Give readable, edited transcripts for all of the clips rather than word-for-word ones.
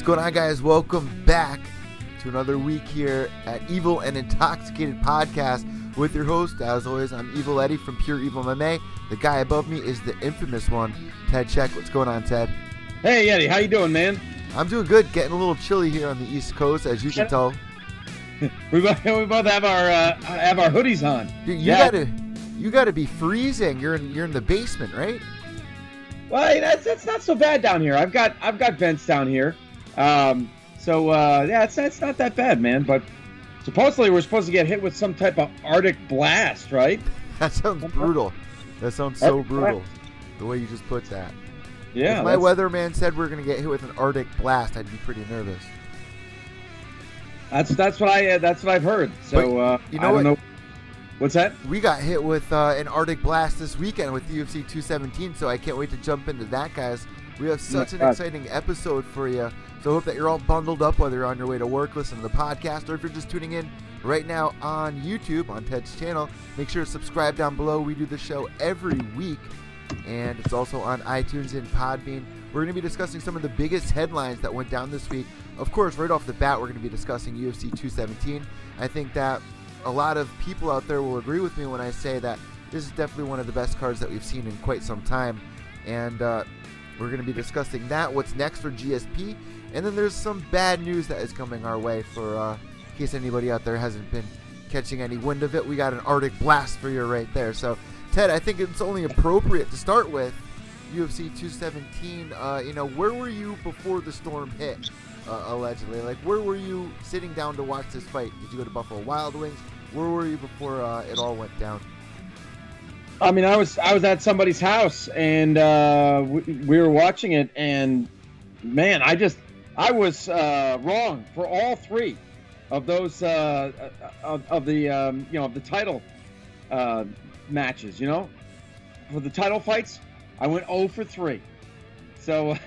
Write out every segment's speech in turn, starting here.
going on, guys? Welcome back to another week here at EVil and Intoxicated Podcast with your host. As always, I'm EVil Eddie from Pure Evil MMA. The guy above me is the infamous one, Ted Czech. What's going on, Ted? Hey, Eddie. How you doing, man? I'm doing good. Getting a little chilly here on the East Coast, as you can tell. we both have our hoodies on. You gotta be freezing. You're in the basement, right? Well, that's not so bad down here. I've got vents down here. It's not that bad, man. But supposedly we're supposed to get hit with some type of Arctic blast, right? That sounds brutal. That sounds so brutal. The way you just put that. Yeah. If my weatherman said we're gonna get hit with an Arctic blast, I'd be pretty nervous. That's what I've heard. So you know I don't know. What's that? We got hit with an Arctic blast this weekend with UFC 217, so I can't wait to jump into that, guys. We have such an exciting episode for you. So I hope that you're all bundled up, whether you're on your way to work, listening to the podcast, or if you're just tuning in right now on YouTube, on Ted's channel. Make sure to subscribe down below. We do the show every week, and it's also on iTunes and Podbean. We're going to be discussing some of the biggest headlines that went down this week. Of course, right off the bat, we're going to be discussing UFC 217. I think that a lot of people out there will agree with me when I say that this is definitely one of the best cards that we've seen in quite some time. And we're going to be discussing that, what's next for GSP. And then there's some bad news that is coming our way for in case anybody out there hasn't been catching any wind of it. We got an Arctic blast for you right there. So, Ted, I think it's only appropriate to start with UFC 217. Where were you before the storm hit, allegedly? Like, where were you sitting down to watch this fight? Did you go to Buffalo Wild Wings? Where were you before it all went down? I mean, I was at somebody's house, and we were watching it, and man, I was wrong for all three of those of the title matches. You know, for the title fights, I went 0 for 3. So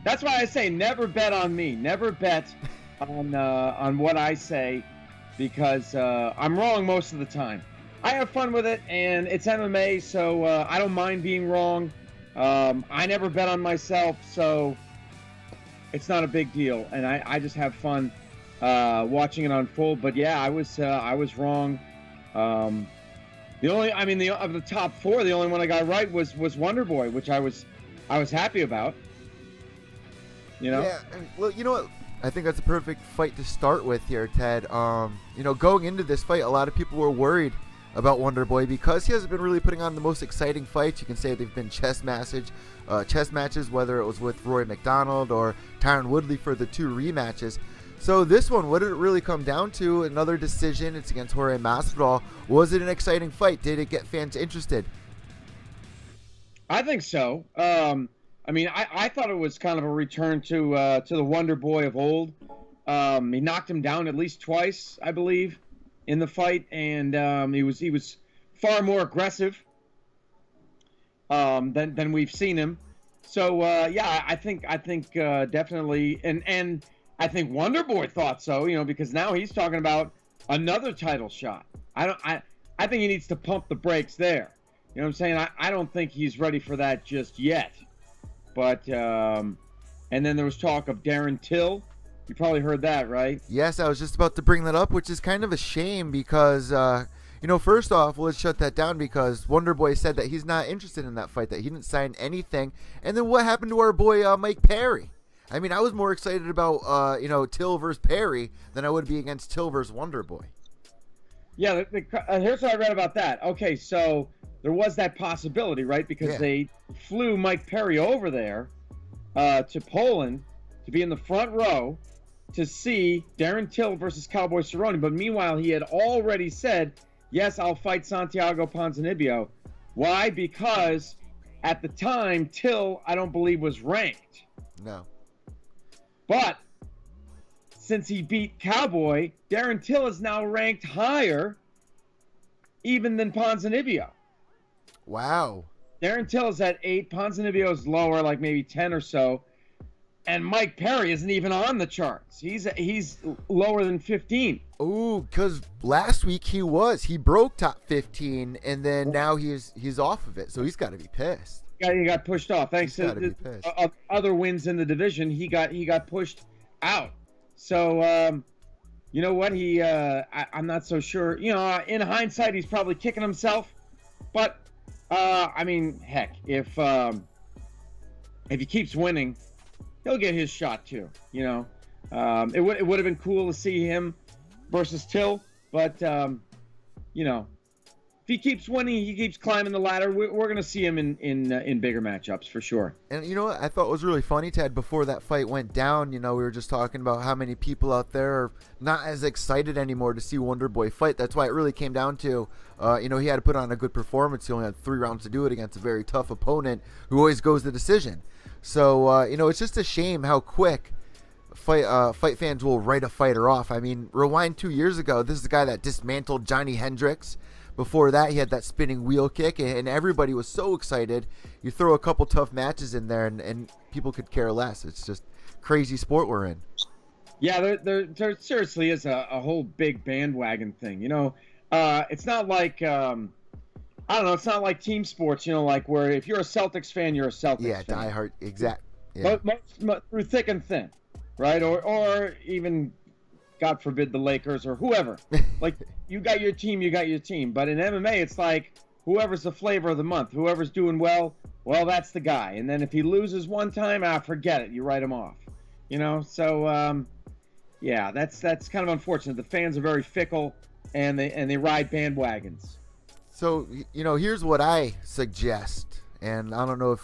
that's why I say never bet on me. Never bet on what I say, because I'm wrong most of the time. I have fun with it, and it's MMA, so I don't mind being wrong. I never bet on myself, so it's not a big deal, and I just have fun watching it unfold. But yeah, I was wrong. Of the top four, the only one I got right was Wonder Boy, which I was happy about. You know? Yeah. Well, you know what? I think that's a perfect fight to start with here, Ted. Going into this fight, a lot of people were worried about Wonder Boy because he hasn't been really putting on the most exciting fights. You can say they've been chess matches, whether it was with Roy McDonald or Tyron Woodley for the 2 rematches. So this one, what did it really come down to? Another decision. It's against Jorge Masvidal. Was it an exciting fight? Did it get fans interested? I think so. I thought it was kind of a return to the Wonder Boy of old. He knocked him down at least twice, I believe, in the fight, and he was far more aggressive than we've seen him. So I think definitely, and I think Wonder Boy thought so, because now he's talking about another title shot. I think he needs to pump the brakes there. You know what I'm saying? I don't think he's ready for that just yet. But and then there was talk of Darren Till. You probably heard that, right? Yes, I was just about to bring that up, which is kind of a shame because, first off, let's shut that down because Wonder Boy said that he's not interested in that fight, that he didn't sign anything. And then what happened to our boy Mike Perry? I mean, I was more excited about, Till versus Perry than I would be against Till versus Wonder Boy. Yeah, here's what I read about that. Okay, so there was that possibility, right? Because they flew Mike Perry over there to Poland to be in the front row to see Darren Till versus Cowboy Cerrone. But meanwhile, he had already said, yes, I'll fight Santiago Ponzinibbio. Why? Because at the time, Till, I don't believe, was ranked. No. But since he beat Cowboy, Darren Till is now ranked higher even than Ponzinibbio. Wow. Darren Till is at 8. Ponzinibbio is lower, like maybe 10 or so. And Mike Perry isn't even on the charts. He's lower than 15. Ooh, because last week he broke top 15, and then now he's off of it, so he's got to be pissed. he got pushed off. Thanks to the other wins in the division, he got pushed out. So you know what? I'm not so sure. You know, in hindsight, he's probably kicking himself. But I mean, heck, if he keeps winning, he'll get his shot too. You know, it would have been cool to see him versus Till, but you know, if he keeps winning, he keeps climbing the ladder. We're going to see him in bigger matchups for sure. And you know what I thought was really funny, Ted, before that fight went down, you know, we were just talking about how many people out there are not as excited anymore to see Wonder Boy fight. That's why it really came down to, you know, he had to put on a good performance. He only had 3 rounds to do it against a very tough opponent who always goes the decision. So, you know, it's just a shame how quick fight fans will write a fighter off. I mean, rewind 2 years ago, this is the guy that dismantled Johnny Hendricks. Before that, he had that spinning wheel kick, and everybody was so excited. You throw a couple tough matches in there, and people could care less. It's just crazy sport we're in. Yeah, there seriously is a whole big bandwagon thing. You know, it's not like I don't know. It's not like team sports. You know, like where if you're a Celtics fan, you're a Celtics fan. Yeah, diehard, exact. Yeah. But through thick and thin, right? Or even, God forbid, the Lakers or whoever. Like, you got your team, you got your team. But in MMA, it's like whoever's the flavor of the month, whoever's doing well, that's the guy. And then if he loses one time, forget it. You write him off. You know, so yeah, that's kind of unfortunate. The fans are very fickle, and they ride bandwagons. So, you know, here's what I suggest, and I don't know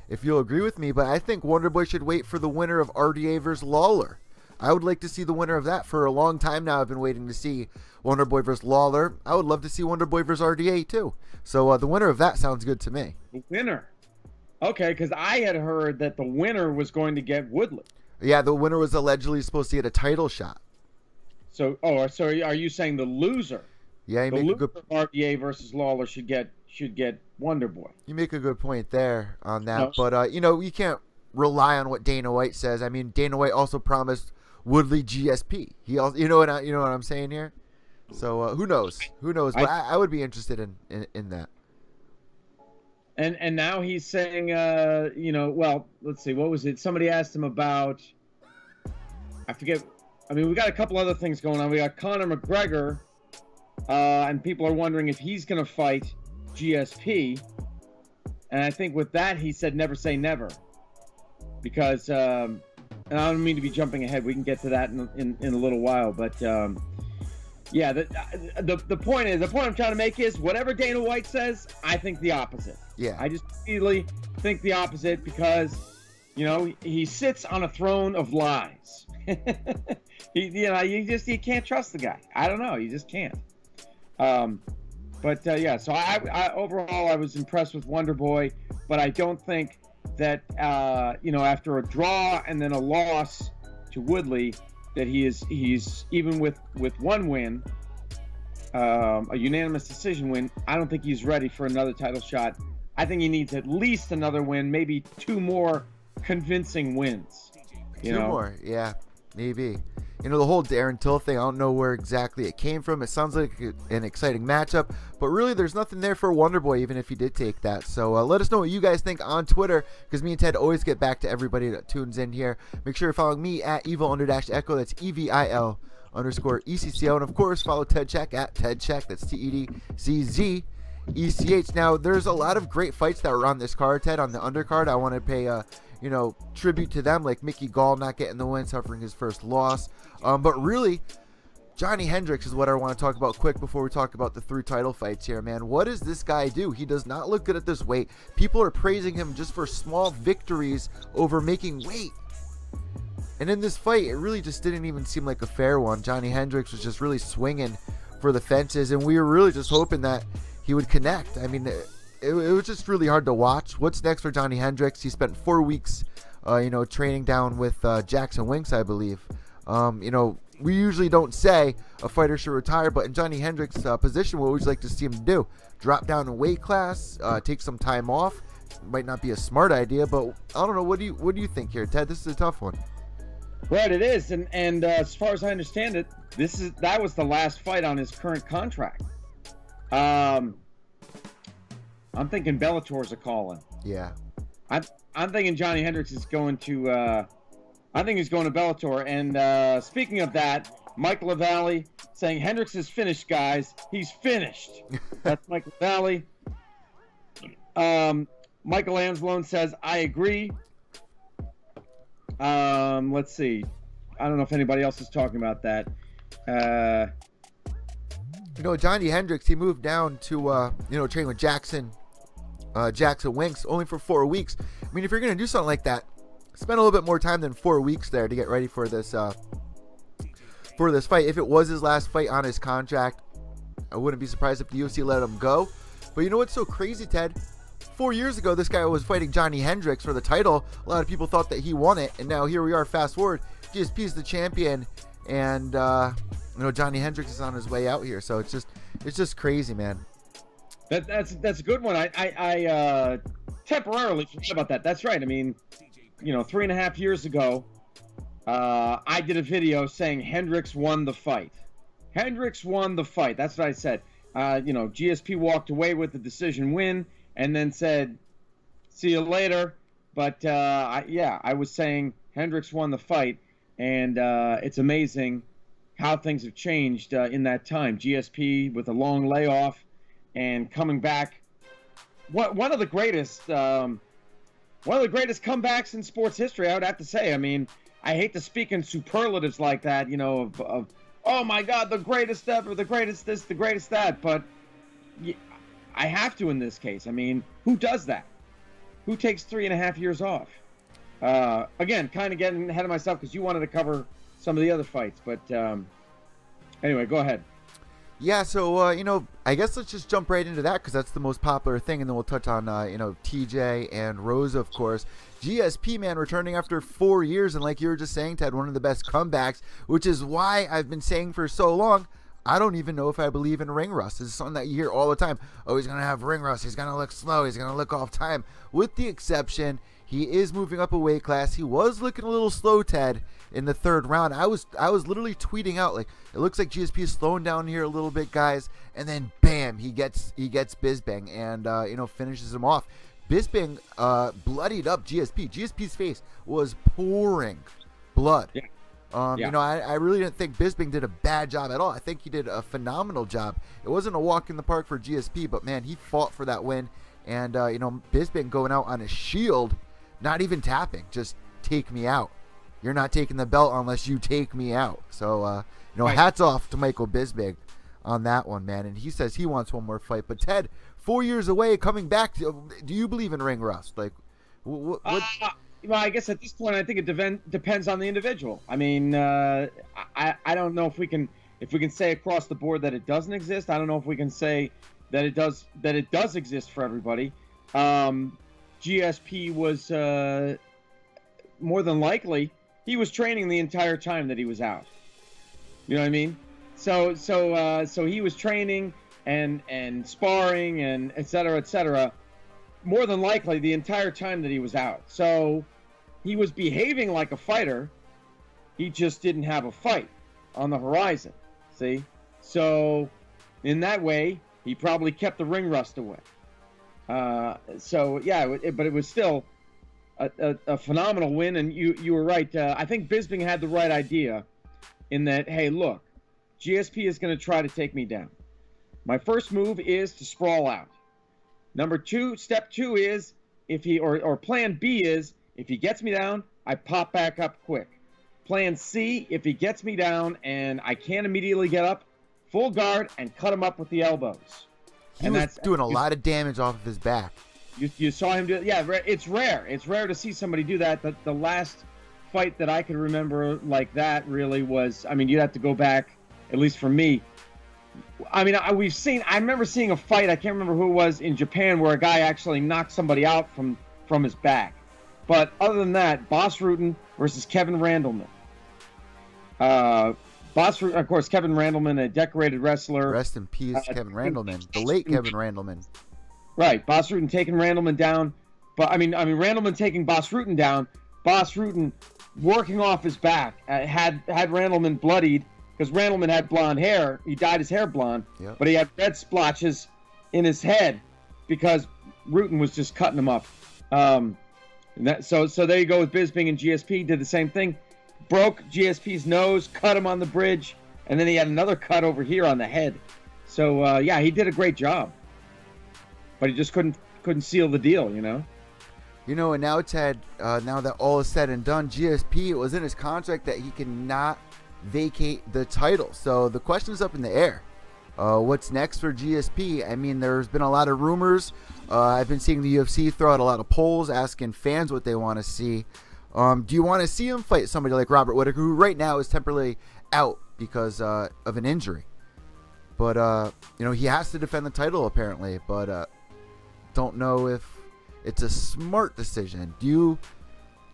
if you'll agree with me, but I think Wonder Boy should wait for the winner of RDA versus Lawler. I would like to see the winner of that. For a long time now, I've been waiting to see Wonder Boy versus Lawler. I would love to see Wonder Boy versus RDA too. So the winner of that sounds good to me. The winner? Okay, because I had heard that the winner was going to get Woodley. Yeah, the winner was allegedly supposed to get a title shot. So are you saying the loser? Yeah, the loser of RDA versus Lawler should get Wonder Boy. You make a good point there on that. No. But you know, you can't rely on what Dana White says. I mean, Dana White also promised Woodley GSP. He also, you know what I'm saying here. So who knows? But I would be interested in that. And now he's saying, you know, well, let's see, what was it? Somebody asked him about, I forget. I mean, we got a couple other things going on. We got Conor McGregor, and people are wondering if he's going to fight GSP. And I think with that, he said never say never, because. And I don't mean to be jumping ahead. We can get to that in a little while. But, yeah, the point I'm trying to make is whatever Dana White says, I think the opposite. Yeah. I just really think the opposite because, you know, he sits on a throne of lies. You can't trust the guy. I don't know. You just can't. But, yeah, so I overall, I was impressed with Wonder Boy, but I don't think that you know, after a draw and then a loss to Woodley, that he's even with one win, a unanimous decision win, I don't think he's ready for another title shot. I think he needs at least another win, maybe 2 more convincing wins. Two more, yeah, maybe. You know, the whole Darren Till thing, I don't know where exactly it came from. It sounds like an exciting matchup, but really there's nothing there for Wonder Boy, even if he did take that. So let us know what you guys think on Twitter, because me and Ted always get back to everybody that tunes in here. Make sure you're following me at EVil_Echo. That's EVIL_ECCO. And of course, follow Ted Czech at Ted Czech. That's TEDCZECH. Now, there's a lot of great fights that were on this card, Ted, on the undercard. I want to pay you know, tribute to them, like Mickey Gall not getting the win, suffering his first loss. But really, Johnny Hendricks is what I want to talk about quick before we talk about the 3 title fights here, man. What does this guy do? He does not look good at this weight. People are praising him just for small victories over making weight. And in this fight, it really just didn't even seem like a fair one. Johnny Hendricks was just really swinging for the fences, and we were really just hoping that he would connect. I mean, it was just really hard to watch. What's next for Johnny Hendricks? He spent 4 weeks, you know, training down with Jackson Winks, I believe. You know, we usually don't say a fighter should retire, but in Johnny Hendricks' position, what would you like to see him do? Drop down a weight class, take some time off. Might not be a smart idea, but I don't know. What do you think here, Ted? This is a tough one. Right, it is, and as far as I understand it, that was the last fight on his current contract. I'm thinking Bellator's a calling. Yeah. I'm thinking Johnny Hendricks is going to. I think he's going to Bellator. And speaking of that, Mike LaValle saying Hendricks is finished, guys. He's finished. That's Mike LaValle. Michael Anzalone says, I agree. Let's see. I don't know if anybody else is talking about that. Johnny Hendricks, he moved down to, train with Jackson Winks only for 4 weeks. I mean, if you're going to do something like that, spend a little bit more time than 4 weeks there to get ready for this fight. If it was his last fight on his contract, I wouldn't be surprised if the UFC let him go. But you know what's so crazy, Ted? 4 years ago, this guy was fighting Johnny Hendricks for the title. A lot of people thought that he won it, and now here we are. Fast forward, GSP is the champion, and Johnny Hendricks is on his way out here. So it's just crazy, man. That's a good one. I temporarily forgot about that. That's right. I mean, 3.5 years ago, I did a video saying Hendricks won the fight. Hendricks won the fight. That's what I said. GSP walked away with the decision win and then said, see you later. But, I was saying Hendricks won the fight. And it's amazing how things have changed in that time. GSP with a long layoff and coming back. One of the greatest comebacks in sports history, I would have to say. I mean, I hate to speak in superlatives like that, of oh my God, the greatest ever, the greatest this, the greatest that. But I have to in this case. I mean, who does that? Who takes 3.5 years off? Again, kind of getting ahead of myself because you wanted to cover some of the other fights. But anyway, go ahead. Yeah, so, I guess let's just jump right into that because that's the most popular thing. And then we'll touch on, TJ and Rosa, of course. GSP, man, returning after 4 years. And like you were just saying, Ted, one of the best comebacks, which is why I've been saying for so long, I don't even know if I believe in ring rust. This is something that you hear all the time. Oh, he's going to have ring rust. He's going to look slow. He's going to look off time. With the exception, he is moving up a weight class. He was looking a little slow, Ted, in the third round. I was literally tweeting out, like, it looks like GSP is slowing down here a little bit, guys. And then, bam, he gets Bisping and, finishes him off. Bisping bloodied up GSP. GSP's face was pouring blood. Yeah. I really didn't think Bisping did a bad job at all. I think he did a phenomenal job. It wasn't a walk in the park for GSP, but, man, he fought for that win. And, Bisping going out on a shield, not even tapping, just take me out. You're not taking the belt unless you take me out. So, right. Hats off to Michael Bisping on that one, man. And he says he wants one more fight. But, Ted, 4 years away, coming back, do you believe in ring rust? Like, what? Well, I guess at this point, I think it depends on the individual. I mean, I don't know if we can say across the board that it doesn't exist. I don't know if we can say that it does exist for everybody. GSP was more than likely he was training the entire time that he was out. You know what I mean? So he was training and sparring and et cetera, more than likely the entire time that he was out. So he was behaving like a fighter. He just didn't have a fight on the horizon. See? So in that way, he probably kept the ring rust away. But it was still a phenomenal win, and you were right. I think Bisping had the right idea in that, hey, look, GSP is going to try to take me down. My first move is to sprawl out. Step two is, plan B is, if he gets me down, I pop back up quick. Plan C, if he gets me down and I can't immediately get up, full guard and cut him up with the elbows. He was doing a lot of damage off of his back. You saw him do it. Yeah, it's rare. It's rare to see somebody do that. The last fight that I could remember like that really was, I mean, you'd have to go back, at least for me. I mean, I remember seeing a fight, I can't remember who it was, in Japan where a guy actually knocked somebody out from his back. But other than that, Bas Rutten versus Kevin Randleman. Of course, Kevin Randleman, a decorated wrestler. Rest in peace, Kevin Randleman, the late Kevin Randleman. Right, Bas Rutten taking Randleman down, but I mean Randleman taking Bas Rutten down. Bas Rutten working off his back, had Randleman bloodied because Randleman had blonde hair. He dyed his hair blonde, yep. But he had red splotches in his head because Rutten was just cutting him up. And so there you go with Bisping and GSP. Did the same thing. Broke GSP's nose, cut him on the bridge, and then he had another cut over here on the head. So, yeah, he did a great job. But he just couldn't seal the deal, you know? You know, and now, Ted, now that all is said and done, GSP, it was in his contract that he cannot vacate the title. So the question is up in the air. What's next for GSP? I mean, there's been a lot of rumors. I've been seeing the UFC throw out a lot of polls asking fans what they want to see. Do you want to see him fight somebody like Robert Whittaker, who right now is temporarily out because of an injury? But, you know, he has to defend the title apparently, but don't know if it's a smart decision. Do you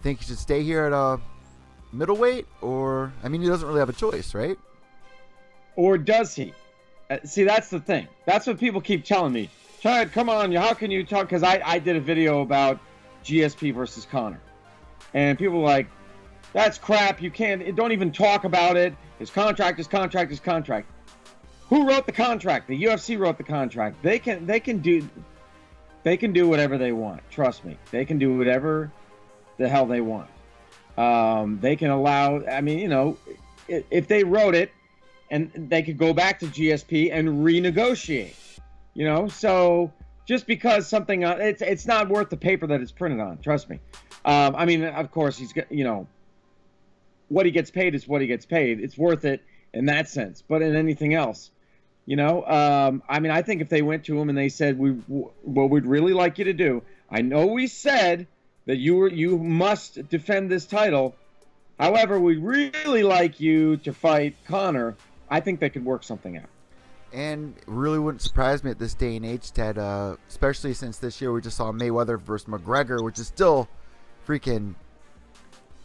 think he should stay here at middleweight? Or, I mean, he doesn't really have a choice, right? Or does he? See, that's the thing. That's what people keep telling me. Chad, come on, how can you talk? Because I did a video about GSP versus Conor. And people were like, that's crap. You don't even talk about it. His contract, his contract, his contract. Who wrote the contract? The UFC wrote the contract. They can do whatever they want. Trust me. They can do whatever the hell they want. They can allow, I mean, you know, if they wrote it, and they could go back to GSP and renegotiate, you know? So just because something, it's not worth the paper that it's printed on. Trust me. I mean, of course, he's got, you know, what he gets paid is what he gets paid. It's worth it in that sense. But in anything else, you know, I mean, I think if they went to him and they said, what we'd really like you to do, I know we said that you must defend this title. However, we'd really like you to fight Conor. I think they could work something out. And it really wouldn't surprise me at this day and age, Ted, especially since this year we just saw Mayweather versus McGregor, which is still freaking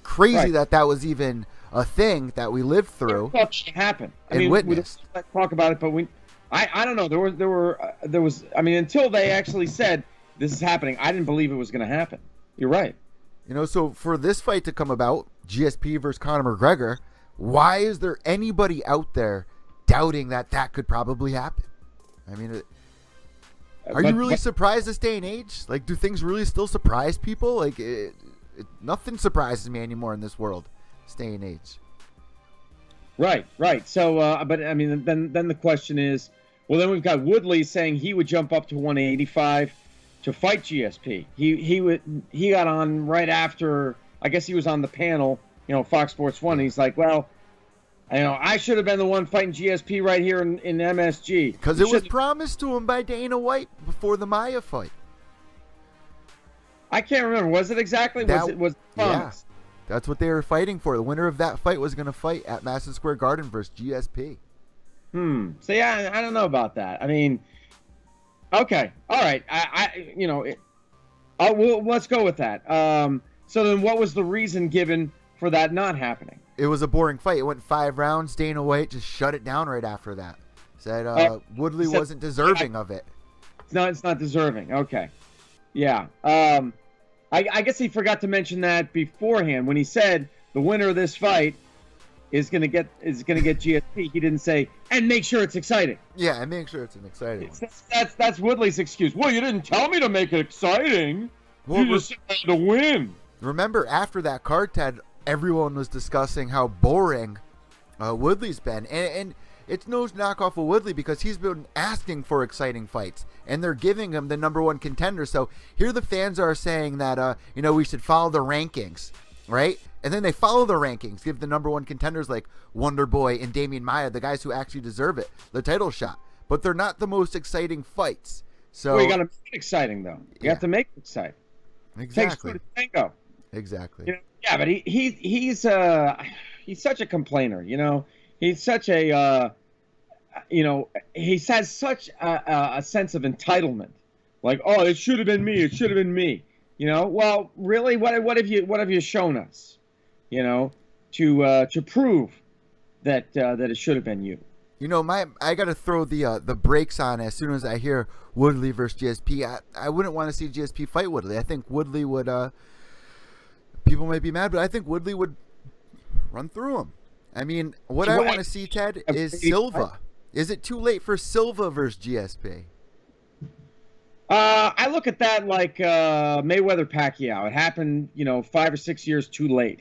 crazy that was even a thing that we lived through. It happened. I mean, witnessed. We talk about it, but I don't know. There was. I mean, until they actually said this is happening, I didn't believe it was going to happen. You're right. You know, so for this fight to come about, GSP versus Conor McGregor, why is there anybody out there doubting that could probably happen? I mean, are you really surprised this day and age? Like, do things really still surprise people? Like, nothing surprises me anymore in this world, this day and age. Right. So, but I mean, then the question is, well, then we've got Woodley saying he would jump up to 185 to fight GSP. He got on right after. I guess he was on the panel, you know, Fox Sports 1. He's like, well, you know, I should have been the one fighting GSP right here in MSG. Because it was promised to him by Dana White before the Maia fight. I can't remember. Was it exactly? Was it promised? Yeah, that's what they were fighting for. The winner of that fight was going to fight at Madison Square Garden versus GSP. So, yeah, I don't know about that. I mean, okay. All right. Let's go with that. So then what was the reason given for that not happening? It was a boring fight. It went 5 rounds. Dana White just shut it down right after that. Said Woodley wasn't deserving of it. It's not deserving. Okay. Yeah. I guess he forgot to mention that beforehand when he said the winner of this fight is gonna get GSP. He didn't say, and make sure it's exciting. Yeah, and make sure it's an exciting one. That's Woodley's excuse. Well, you didn't tell me to make it exciting. You just said to win. Remember, after that card, Ted, everyone was discussing how boring Woodley's been, and it's no knockoff of Woodley because he's been asking for exciting fights, and they're giving him the #1 contender. So here the fans are saying that we should follow the rankings, right? And then they follow the rankings, give the #1 contenders like Wonder Boy and Damian Maia, the guys who actually deserve it, the title shot. But they're not the most exciting fights. So you got to make it exciting, though. You have to make it exciting. Exactly. Takes two to tango. Exactly. You know? Yeah, but he's such a complainer. You know, he's such a he has such a sense of entitlement. Like, oh, it should have been me. It should have been me. You know, well, really, what have you shown us? You know, to prove that it should have been you. You know, I got to throw the brakes on as soon as I hear Woodley versus GSP. I wouldn't want to see GSP fight Woodley. I think Woodley would. People might be mad, but I think Woodley would run through him. I mean, what I want to see, Ted, is Silva. Is it too late for Silva versus GSP? I look at that like Mayweather Pacquiao. It happened, 5 or 6 years too late.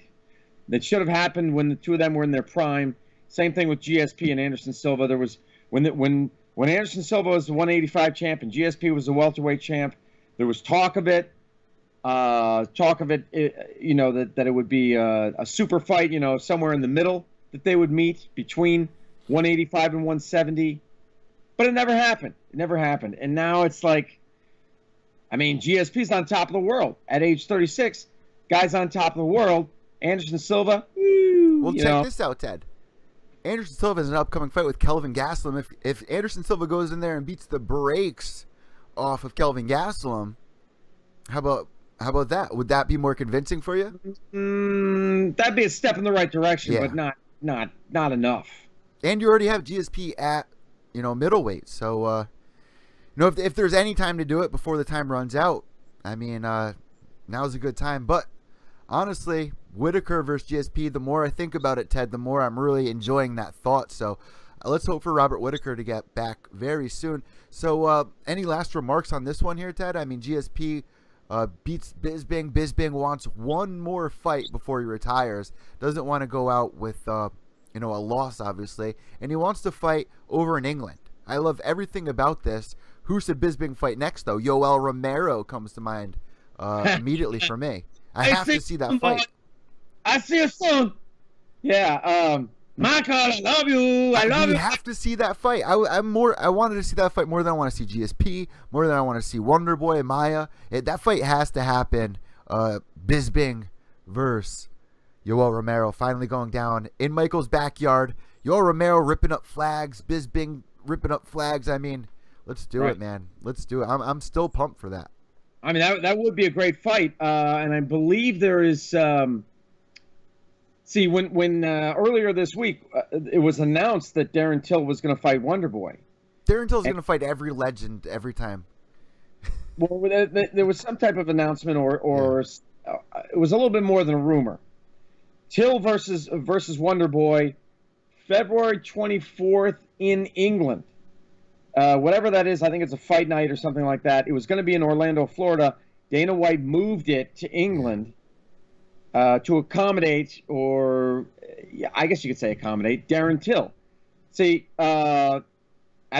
That should have happened when the two of them were in their prime. Same thing with GSP and Anderson Silva. There was when Anderson Silva was the 185 champ and GSP was the welterweight champ. There was talk of it. That it would be a super fight, somewhere in the middle that they would meet between 185 and 170. But it never happened. It never happened. And now it's like, GSP's on top of the world at age 36. Guy's on top of the world. Anderson Silva. Well, check this out, Ted. Anderson Silva has an upcoming fight with Kelvin Gastelum. If Anderson Silva goes in there and beats the brakes off of Kelvin Gastelum, how about that? Would that be more convincing for you? That'd be a step in the right direction, but not enough. And you already have GSP at middleweight, so if there's any time to do it before the time runs out, now's a good time. But honestly, Whitaker versus GSP, the more I think about it, Ted, the more I'm really enjoying that thought. So let's hope for Robert Whitaker to get back very soon. So any last remarks on this one here, Ted? GSP beats Bisping. Bisping wants one more fight before he retires. Doesn't want to go out with a loss, obviously. And he wants to fight over in England. I love everything about this. Who should Bisping fight next, though? Yoel Romero comes to mind immediately for me. I have to see that fight. I see a son. Yeah. Michael, I love you. I love you. You have to see that fight. I wanted to see that fight more than I want to see GSP, more than I want to see Wonder Boy and Maya. That fight has to happen. Bisping versus Yoel Romero finally going down in Michael's backyard. Yoel Romero ripping up flags. Bisping ripping up flags. Let's do it, man. Let's do it. I'm still pumped for that. That would be a great fight. And I believe there is. See, when earlier this week it was announced that Darren Till was going to fight Wonder Boy. Darren Till's going to fight every legend every time. Well, there was some type of announcement, or it was a little bit more than a rumor. Till versus Wonder Boy, February 24th in England. Whatever that is, I think it's a fight night or something like that. It was going to be in Orlando, Florida. Dana White moved it to England to accommodate, or I guess you could say accommodate, Darren Till. See, as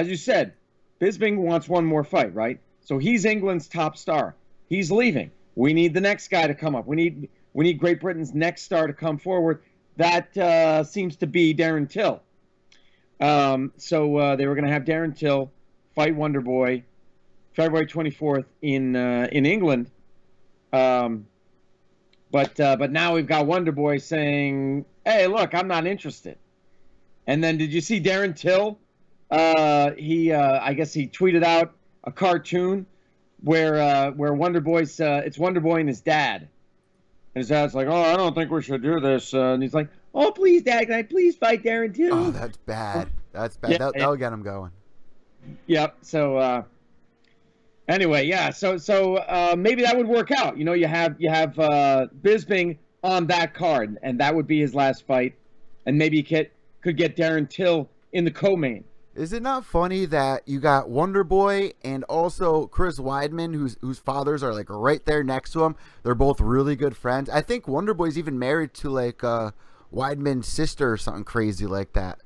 you said, Bisping wants one more fight, right? So he's England's top star. He's leaving. We need the next guy to come up. We need Great Britain's next star to come forward. That seems to be Darren Till. So they were going to have Darren Till fight Wonder Boy February 24th in England. But now we've got Wonder Boy saying, "Hey, look, I'm not interested." And then did you see Darren Till? I guess he tweeted out a cartoon where Wonder Boy's it's Wonder Boy and his dad. And his dad's like, "Oh, I don't think we should do this." And he's like, "Oh, please, Dad, can I please fight Darren Till?" Oh, that's bad. That's bad. Yeah, that'll get him going. Yep. So anyway, yeah. So maybe that would work out. You have Bisping on that card, and that would be his last fight, and maybe you could get Darren Till in the co-main. Is it not funny that you got Wonder Boy and also Chris Weidman, whose fathers are like right there next to him? They're both really good friends. I think Wonder Boy's even married to like Weidman's sister or something crazy like that.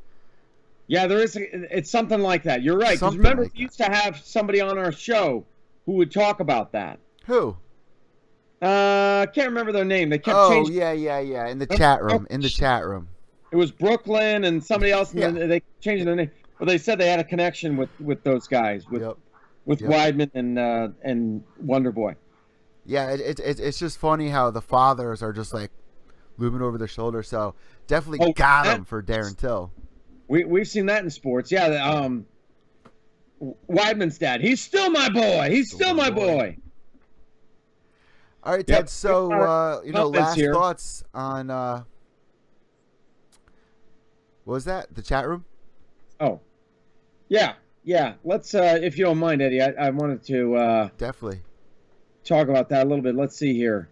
Yeah, there is. It's something like that. You're right. Because remember, we used to have somebody on our show who would talk about that. Who? I can't remember their name. They kept changing. Oh, yeah. In the chat room. It was Brooklyn and somebody else, and they changed their name. Well, they said they had a connection with those guys, with Weidman and Wonder Boy. Yeah, it's just funny how the fathers are just like moving over their shoulder. So definitely got him for Darren Till. We've seen that in sports. Yeah, Weidman's dad. He's still my boy. He's still my boy. All right, Ted. So last thoughts on what was that? The chat room? Oh, yeah. Let's, if you don't mind, Eddie, I wanted to definitely talk about that a little bit. Let's see here.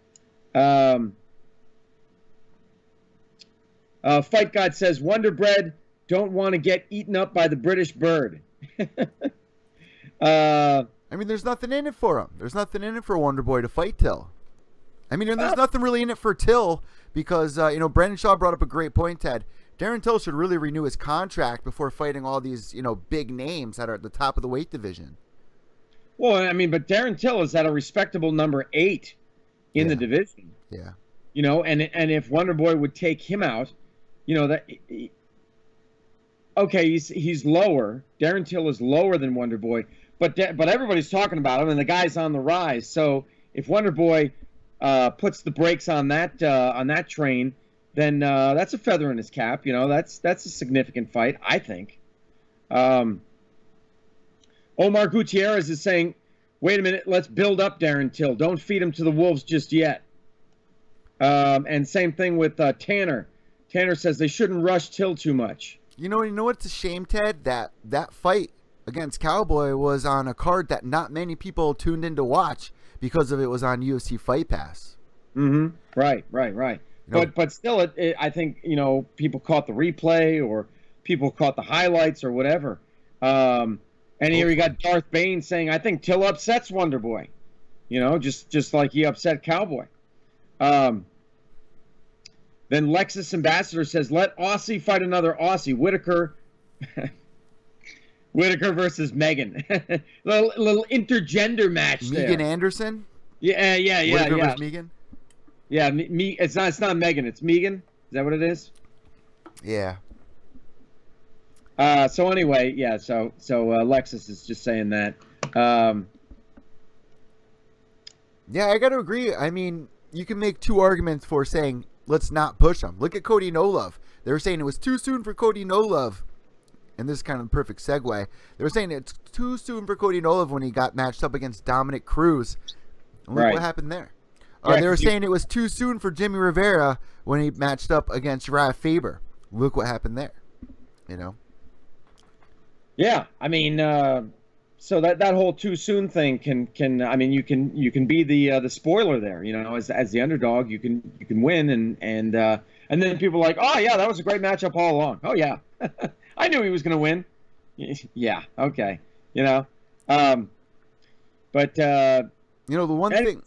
Fight God says Wonder Bread don't want to get eaten up by the British bird. I I mean, there's nothing in it for him. There's nothing in it for Wonder Boy to fight Till. I mean, and there's nothing really in it for Till because, Brandon Shaw brought up a great point, Ted. Darren Till should really renew his contract before fighting all these, big names that are at the top of the weight division. Well, I mean, but Darren Till is at a respectable number 8 in the division. Yeah. And if Wonder Boy would take him out, he's lower. Darren Till is lower than Wonder Boy, but everybody's talking about him, and the guy's on the rise. So if Wonder Boy puts the brakes on that train, then that's a feather in his cap. That's a significant fight, I think. Omar Gutierrez is saying, wait a minute, let's build up Darren Till. Don't feed him to the wolves just yet. And same thing with Tanner. Tanner says they shouldn't rush Till too much. You know what's a shame, Ted? That fight against Cowboy was on a card that not many people tuned in to watch because of it was on UFC Fight Pass. Mm-hmm. Right. But still, I think, people caught the replay or people caught the highlights or whatever. And here you got Darth Bane saying, I think Till upsets Wonder Boy. Just like he upset Cowboy. Then Lexus Ambassador says, let Aussie fight another Aussie. Whitaker versus Megan. little intergender match there. Megan Anderson? Yeah. Whitaker versus Megan? Yeah, it's not Megan, it's Megan. Is that what it is? Yeah. So anyway, yeah, so Lexus is just saying that. Yeah, I got to agree. I mean, you can make two arguments for saying, let's not push him. Look at Cody No Love. They were saying it was too soon for Cody No Love. And this is kind of the perfect segue. They were saying it's too soon for Cody No Love when he got matched up against Dominic Cruz. And look what happened there. They were saying it was too soon for Jimmy Rivera when he matched up against Uriah Faber. Look what happened there. Yeah, I mean, so that whole too soon thing can I mean, you can be the spoiler there. As the underdog, you can win, and then people are like, oh yeah, that was a great matchup all along. Oh yeah, I knew he was going to win. Yeah, okay, but the one thing.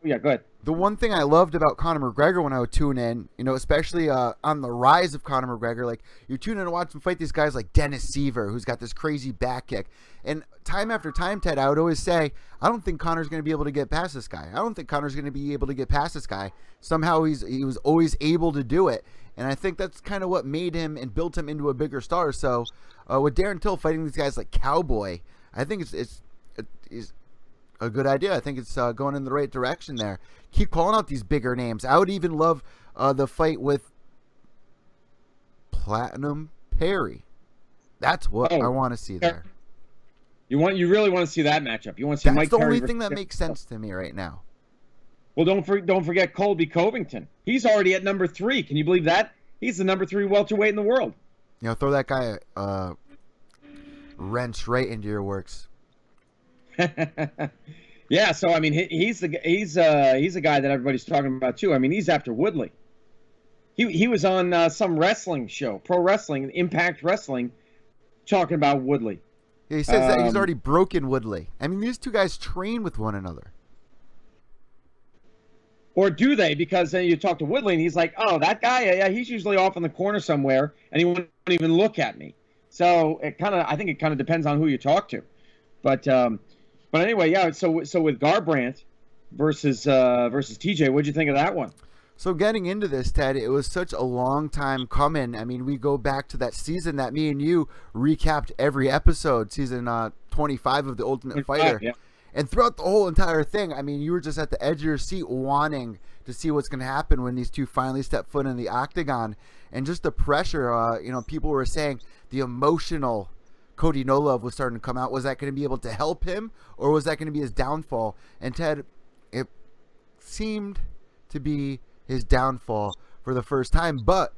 Yeah, go ahead. The one thing I loved about Conor McGregor when I would tune in, especially on the rise of Conor McGregor, like you tune in to watch him fight these guys like Dennis Seaver, who's got this crazy back kick. And time after time, Ted, I would always say, I don't think Conor's going to be able to get past this guy. I don't think Conor's going to be able to get past this guy. Somehow he was always able to do it. And I think that's kind of what made him and built him into a bigger star. So with Darren Till fighting these guys like Cowboy, I think it's a good idea. I think it's going in the right direction there. Keep calling out these bigger names. I would even love the fight with Platinum Perry. That's what I want to see there. You really want to see that matchup. You want to see Mike Perry. That's the only thing that makes sense to me right now. Well, don't forget Colby Covington. He's already at number 3. Can you believe that? He's the number 3 welterweight in the world. Throw that guy a wrench right into your works. Yeah, so I mean, he's a guy that everybody's talking about too. I mean, he's after Woodley. He was on some wrestling show, pro wrestling, Impact Wrestling, talking about Woodley. Yeah, he says that he's already broken Woodley. I mean, these two guys train with one another. Or do they? Because you talk to Woodley and he's like, "Oh, that guy, yeah, he's usually off in the corner somewhere, and he won't even look at me." So I think it kind of depends on who you talk to, but anyway, yeah. So with Garbrandt versus TJ, what'd you think of that one? So getting into this, Ted, it was such a long time coming. I mean, we go back to that season that me and you recapped every episode, season 25 of The Ultimate Fighter. Yeah. And throughout the whole entire thing, I mean, you were just at the edge of your seat wanting to see what's going to happen when these two finally step foot in the octagon. And just the pressure, people were saying the emotional Cody No Love was starting to come out. Was that going to be able to help him, or was that going to be his downfall? And Ted, it seemed to be his downfall for the first time, but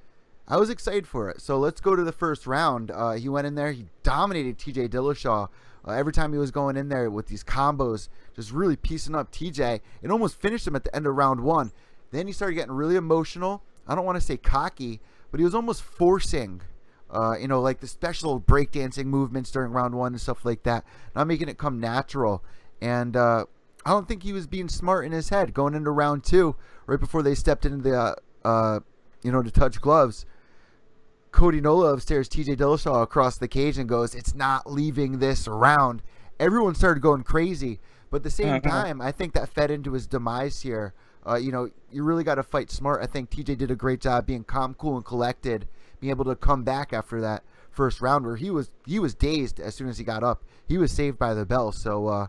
I was excited for it. So let's go to the first round. He went in there, he dominated TJ Dillashaw. Every time he was going in there with these combos, just really piecing up TJ. It almost finished him at the end of round 1. Then he started getting really emotional. I don't want to say cocky, but he was almost forcing like the special breakdancing movements during round 1 and stuff like that, not making it come natural. And I don't think he was being smart in his head going into round 2, right before they stepped into the, to touch gloves. Cody No Love stares TJ Dillashaw across the cage and goes, "It's not leaving this round." Everyone started going crazy. But at the same time, I think that fed into his demise here. You really got to fight smart. I think TJ did a great job being calm, cool, and collected, being able to come back after that first round where he was dazed as soon as he got up. He was saved by the bell. So I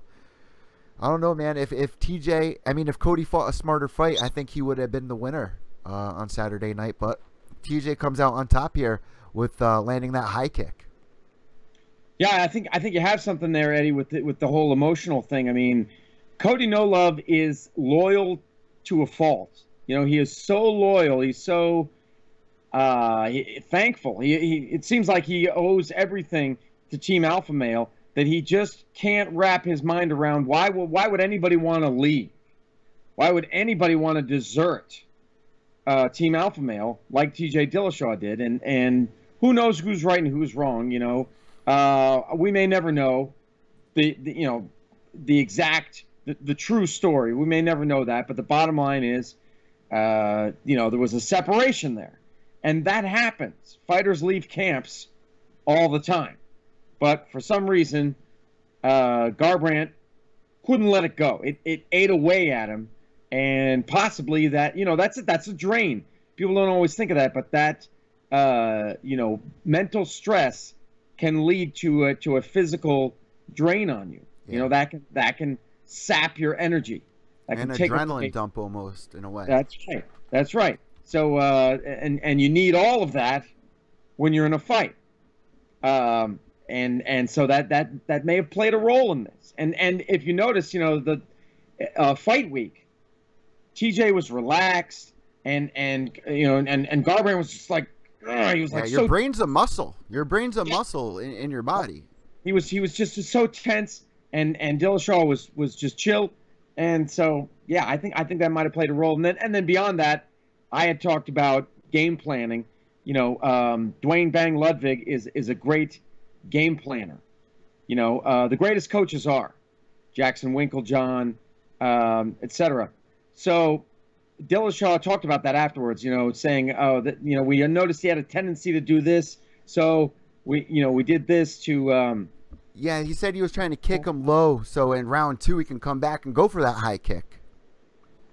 don't know, man. If Cody fought a smarter fight, I think he would have been the winner on Saturday night. But TJ comes out on top here with landing that high kick. Yeah, I think you have something there, Eddie, with the whole emotional thing. I mean, Cody No Love is loyal to a fault. He is so loyal. He's so thankful. It seems like he owes everything to Team Alpha Male, that he just can't wrap his mind around why would anybody want to leave? Why would anybody want to desert Team Alpha Male like TJ Dillashaw did? And who knows who's right and who's wrong? We may never know the exact, the true story. We may never know that, but the bottom line is, there was a separation there, and that happens. Fighters leave camps all the time, but for some reason, Garbrandt couldn't let it go. It ate away at him, and possibly that, that's a drain. People don't always think of that, but that, mental stress can lead to a physical drain on you. Yeah. That can sap your energy. That An can take adrenaline dump almost, in a way. That's right. So and you need all of that when you're in a fight. And so that may have played a role in this. And if you notice, the fight week, TJ was relaxed, and Garbrandt was just like, he was like, your brain's a muscle. Your brain's a muscle in your body. He was just so tense, and Dillashaw was just chill, and so I think that might have played a role. And then beyond that, I had talked about game planning. Dwayne Bang Ludwig is a great game planner. The greatest coaches are Jackson Winklejohn, etc. So Dillashaw talked about that afterwards, saying, we noticed he had a tendency to do this, so we did this to. He said he was trying to kick him low, so in round 2 he can come back and go for that high kick.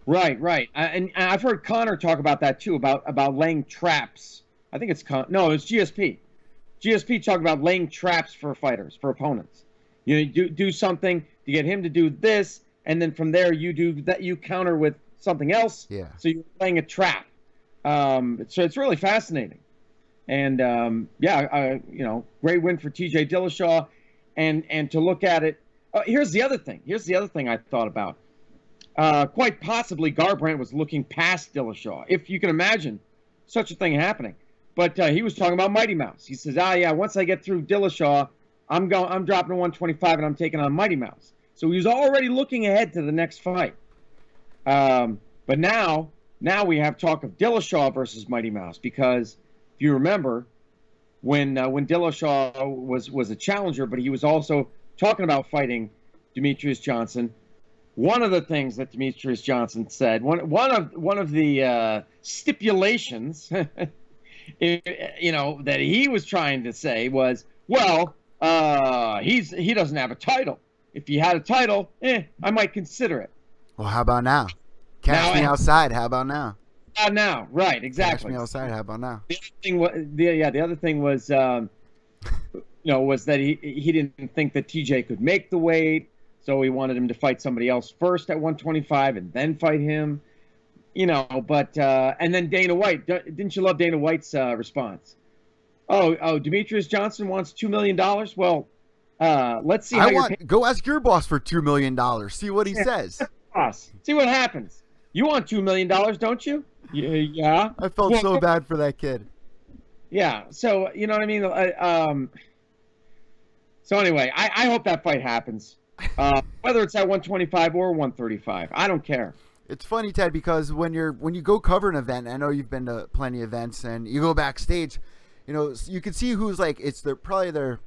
Right, and I've heard Connor talk about that too, about laying traps. I think it's it's GSP. GSP talked about laying traps for fighters, for opponents. Do something to get him to do this, and then from there you do that. You counter with something else. Yeah. So you're playing a trap. So it's really fascinating. And great win for TJ Dillashaw. And to look at it, here's the other thing. I thought about. Quite possibly Garbrandt was looking past Dillashaw, if you can imagine such a thing happening. But he was talking about Mighty Mouse. He says, once I get through Dillashaw, I'm dropping to 125 and I'm taking on Mighty Mouse. So he was already looking ahead to the next fight. But now we have talk of Dillashaw versus Mighty Mouse, because if you remember, when Dillashaw was a challenger, but he was also talking about fighting Demetrius Johnson. One of the things that Demetrius Johnson said, one of the stipulations, that he was trying to say was, he doesn't have a title. If he had a title, I might consider it. Well, how about now? Catch me outside. How about now? Now, right? Exactly. Catch me outside. How about now? The other thing was, was that he didn't think that TJ could make the weight, so he wanted him to fight somebody else first at 125 and then fight him. But and then Dana White. Didn't you love Dana White's response? Oh, Demetrius Johnson wants $2 million. Well, let's see. Go ask your boss for $2 million. See what he says. Boss, see what happens. You want $2 million, don't you? Yeah. I felt so bad for that kid. Yeah. So you know what I mean. So anyway, I hope that fight happens. Whether it's at 125 or 135, I don't care. It's funny, Ted, because when you go cover an event, I know you've been to plenty of events, and you go backstage, you can see who's like they're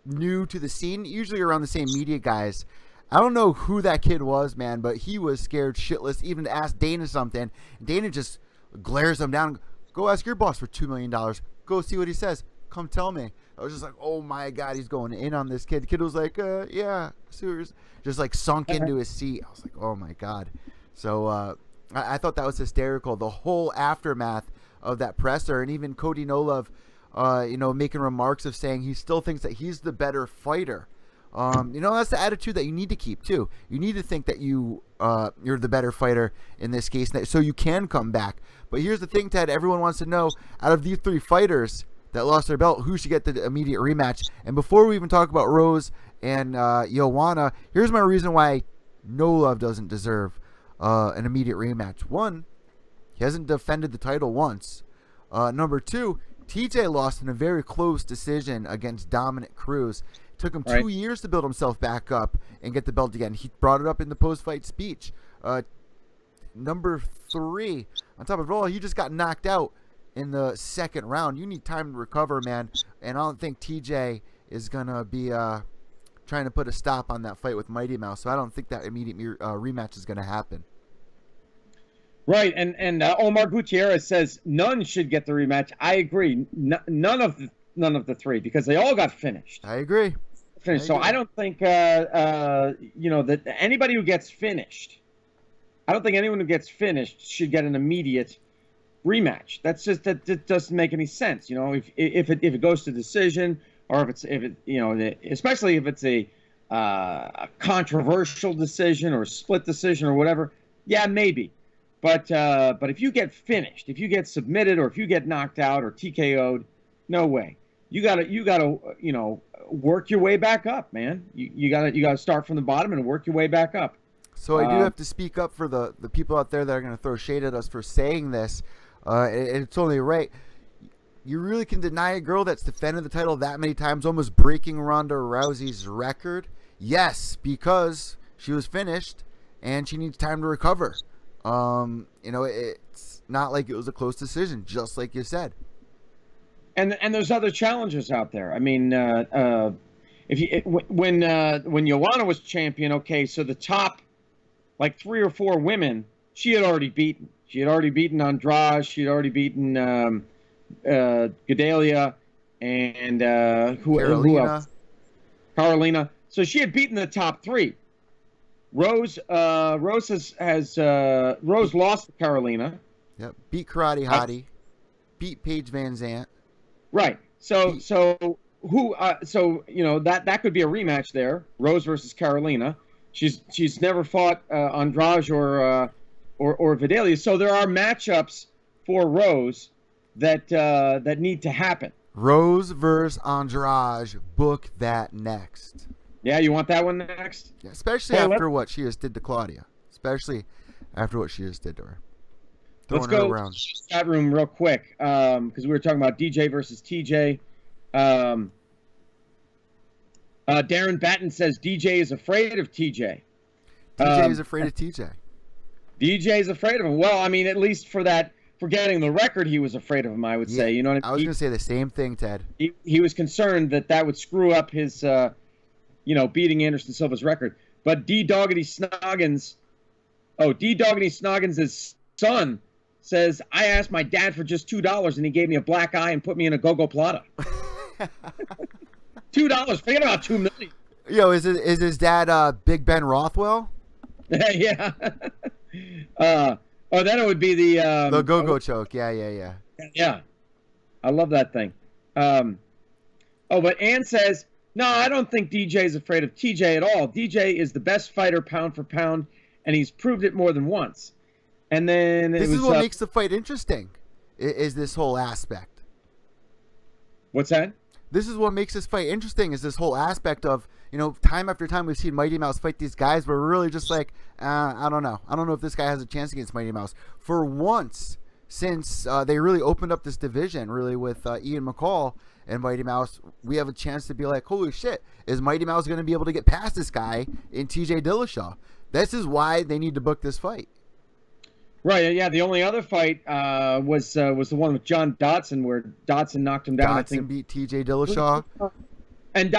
new to the scene, usually around the same media guys. I don't know who that kid was, man, but he was scared shitless even to ask Dana something. Dana just glares him down. Go ask your boss for $2 million. Go see what he says. Come tell me. I was just like, oh my God, he's going in on this kid. The kid was like, yeah, serious. Just like sunk into his seat. I was like, oh my God. So I thought that was hysterical. The whole aftermath of that presser, and even Cody Nolov, making remarks of saying he still thinks that he's the better fighter. That's the attitude that you need to keep too. You need to think that you're the better fighter in this case, so you can come back. But here's the thing, Ted. Everyone wants to know, out of these 3 fighters that lost their belt, who should get the immediate rematch? And before we even talk about Rose and Joanna, here's my reason why Nolov doesn't deserve an immediate rematch. 1, he hasn't defended the title once. Number 2, TJ lost in a very close decision against Dominic Cruz. It took him 2 years to build himself back up and get the belt again. He brought it up in the post-fight speech. Number 3, on top of it all, he just got knocked out in the second round. You need time to recover, man. And I don't think TJ is going to be trying to put a stop on that fight with Mighty Mouse. So I don't think that immediate rematch is going to happen. Right. And Omar Gutierrez says none should get the rematch. I agree. None of the 3, because they all got finished. I agree. So I don't think, that anybody who gets finished, I don't think anyone who gets finished should get an immediate rematch. That doesn't make any sense. If it goes to decision, or especially if it's a controversial decision or split decision or whatever, yeah, maybe. But if you get finished, if you get submitted, or if you get knocked out or TKO'd, no way. You gotta work your way back up, man. You gotta start from the bottom and work your way back up. So I do have to speak up for the people out there that are going to throw shade at us for saying this. It's only right. You really can deny a girl that's defended the title that many times, almost breaking Ronda Rousey's record? Yes, because she was finished and she needs time to recover. It's not like it was a close decision, just like you said. And there's other challenges out there. I mean, when Joanna was champion, okay, so the top 3 or 4 women she had already beaten. She had already beaten Andrade. She had already beaten Gedalia and who else? Carolina. So she had beaten the top 3. Rose lost to Carolina. Yep. Beat Karate Hottie. Beat Paige Van Zant. Right. So that could be a rematch there. Rose versus Carolina. She's never fought Andrade or Vidalia. So there are matchups for Rose that need to happen. Rose versus Andrade. Book that next. Yeah, you want that one next? Yeah, especially after what she just did to Claudia. Especially after what she just did to her. Let's go to chat room real quick, because we were talking about DJ versus TJ. Darren Batten says DJ is afraid of TJ. DJ is afraid of TJ. DJ is afraid of him. Well, I mean, at least for getting the record, he was afraid of him, I would say. You know what I mean? I was going to say the same thing, Ted. He was concerned that would screw up his, beating Anderson Silva's record. But D. Doggity Snoggins' son says, I asked my dad for just $2 and he gave me a black eye and put me in a go-go plata. $2. Forget about $2 million. Yo, is his dad Big Ben Rothwell? Yeah. Then it would be the go-go choke. Yeah. Yeah. I love that thing. But Ann says, no, I don't think DJ is afraid of TJ at all. DJ is the best fighter pound for pound, and he's proved it more than once. And then this is what makes the fight interesting, is this whole aspect. What's that? This is what makes this fight interesting, is this whole aspect of, time after time we've seen Mighty Mouse fight these guys, but we're really just like, I don't know. I don't know if this guy has a chance against Mighty Mouse. For once, since they really opened up this division, really, with Ian McCall and Mighty Mouse, we have a chance to be like, holy shit, is Mighty Mouse going to be able to get past this guy in TJ Dillashaw? This is why they need to book this fight. Right, yeah. The only other fight was the one with John Dodson, where Dodson knocked him down. Dodson beat TJ Dillashaw. And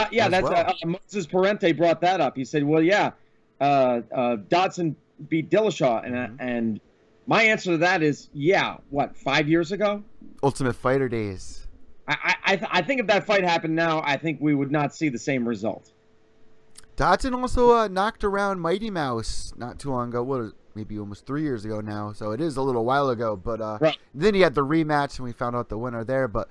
Moses Parente brought that up. He said, well, yeah, Dodson beat Dillashaw, and my answer to that is, yeah, what, 5 years ago? Ultimate Fighter days. I think if that fight happened now, I think we would not see the same result. Dodson also knocked around Mighty Mouse not too long ago. What, maybe almost 3 years ago now, so it is a little while ago. But right. Then he had the rematch, and we found out the winner there. But,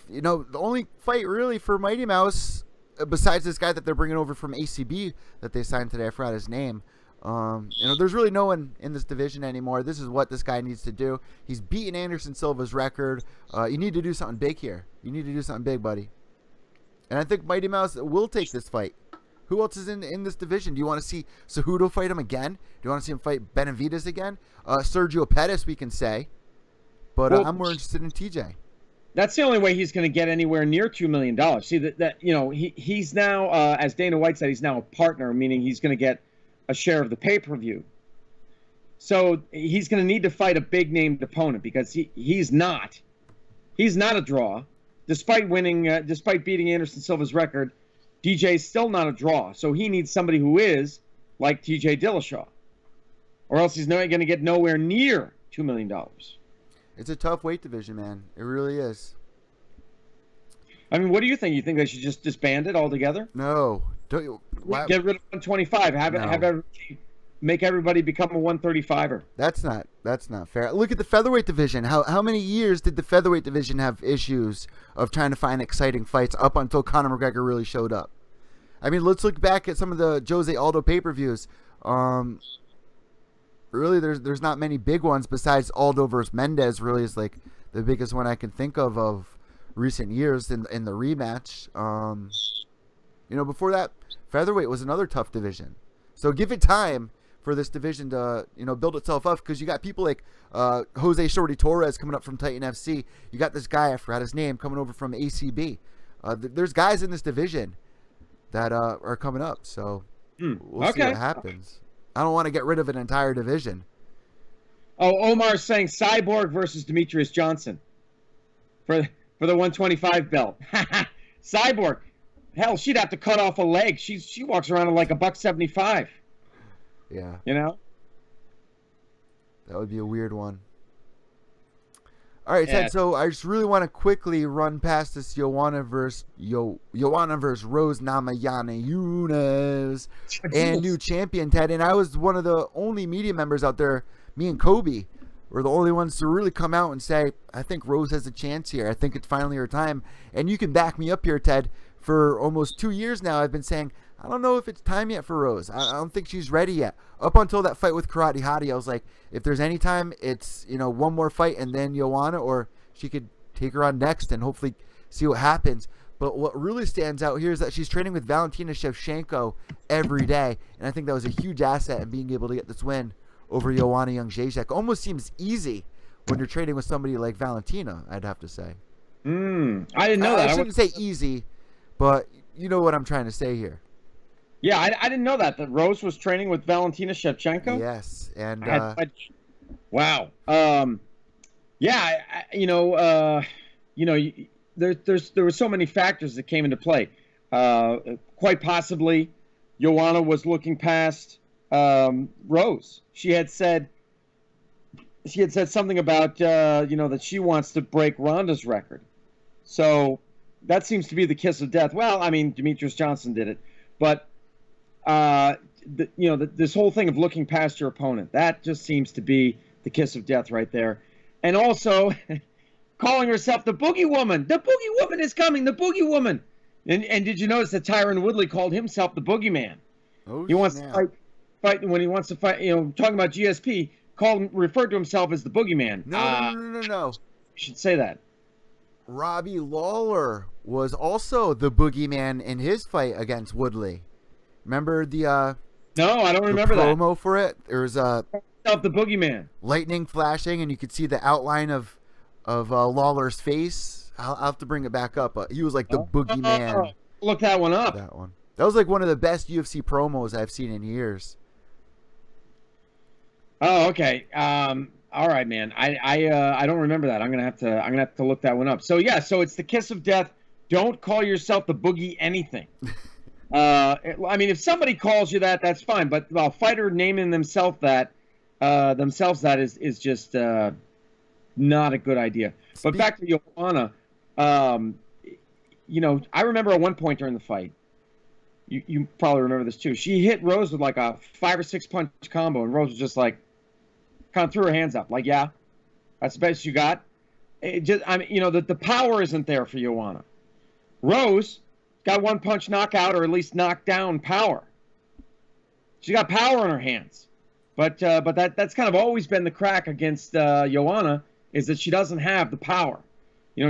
you know, the only fight really for Mighty Mouse, besides this guy that they're bringing over from ACB that they signed today, I forgot his name. You know, there's really no one in this division anymore. This is what this guy needs to do. He's beaten Anderson Silva's record. You need to do something big here. You need to do something big, buddy. And I think Mighty Mouse will take this fight. Who else is in this division? Do you want to see Cejudo fight him again? Do you want to see him fight Benavidez again? Sergio Pettis, we can say. But I'm more interested in TJ. That's the only way he's going to get anywhere near $2 million. See, that you know, he's now, as Dana White said, he's now a partner, meaning he's going to get a share of the pay-per-view. So he's going to need to fight a big-named opponent because he's not a draw. Despite winning, despite beating Anderson Silva's record, DJ's still not a draw. So he needs somebody who is like TJ Dillashaw, or else he's not going to get nowhere near $2 million. It's a tough weight division, man. It really is. I mean, what do you think? You think they should just disband it altogether? No. Don't you? Get rid of 125. Make everybody become a 135er. That's not fair. Look at the featherweight division. How many years did the featherweight division have issues of trying to find exciting fights up until Conor McGregor really showed up? I mean, let's look back at some of the Jose Aldo pay-per-views. Really, there's not many big ones besides Aldo versus Mendez. Really is like the biggest one I can think of recent years in the rematch. You know, before that, featherweight was another tough division. So give it time for this division to, you know, build itself up, because you got people like Jose Shorty Torres coming up from Titan FC. You got this guy, I forgot his name, coming over from ACB. There's guys in this division that are coming up. So we'll see what happens. I don't want to get rid of an entire division. Oh, Omar's saying Cyborg versus Demetrius Johnson for the 125 belt. Cyborg. Hell, she'd have to cut off a leg. She walks around like $175. Yeah. You know? That would be a weird one. All right, Ted, so I just really want to quickly run past this Joanna versus Rose Namajunas and new champion, Ted. And I was one of the only media members out there, me and Kobe, were the only ones to really come out and say, I think Rose has a chance here. I think it's finally her time. And you can back me up here, Ted. For almost 2 years now, I've been saying, I don't know if it's time yet for Rose. I don't think she's ready yet. Up until that fight with Karate Hottie, I was like, if there's any time, it's, you know, one more fight and then Joanna, or she could take her on next and hopefully see what happens. But what really stands out here is that she's training with Valentina Shevchenko every day, and I think that was a huge asset in being able to get this win over Joanna Jędrzejczyk. Almost seems easy when you're trading with somebody like Valentina, I'd have to say. I didn't know that. I shouldn't say easy, but you know what I'm trying to say here. Yeah, I didn't know that Rose was training with Valentina Shevchenko. Yes, and wow. Yeah, there were so many factors that came into play. Quite possibly, Joanna was looking past Rose. She had said something about that she wants to break Ronda's record. So that seems to be the kiss of death. Well, I mean, Demetrius Johnson did it, but this whole thing of looking past your opponent, that just seems to be the kiss of death right there. And also calling herself the Boogie Woman. The Boogie Woman is coming. The Boogie Woman. And did you notice that Tyron Woodley called himself the Boogeyman? Oh, he wants to fight when he wants to fight. You know, talking about GSP, referred to himself as the Boogeyman. No. You should say that. Robbie Lawler was also the Boogeyman in his fight against Woodley. Remember the No, I don't remember that promo for it. There was the Boogeyman, lightning flashing, and you could see the outline of Lawler's face. I'll have to bring it back up, but he was like the Boogeyman. Look that one up. That was like one of the best UFC promos I've seen in years. Oh, okay. All right, man. I don't remember that. I'm gonna have to look that one up. So yeah, so it's the kiss of death. Don't call yourself the Boogie anything. I mean, if somebody calls you that, that's fine. But a fighter naming themselves that is just not a good idea. But back to Joanna, I remember at one point during the fight, you probably remember this too. She hit Rose with like a 5 or 6 punch combo, and Rose was just like, kind of threw her hands up, like, yeah, that's the best you got. The power isn't there for Joanna. Rose got one punch knockout, or at least knocked down power. She got power in her hands, but that's kind of always been the crack against Joanna, is that she doesn't have the power.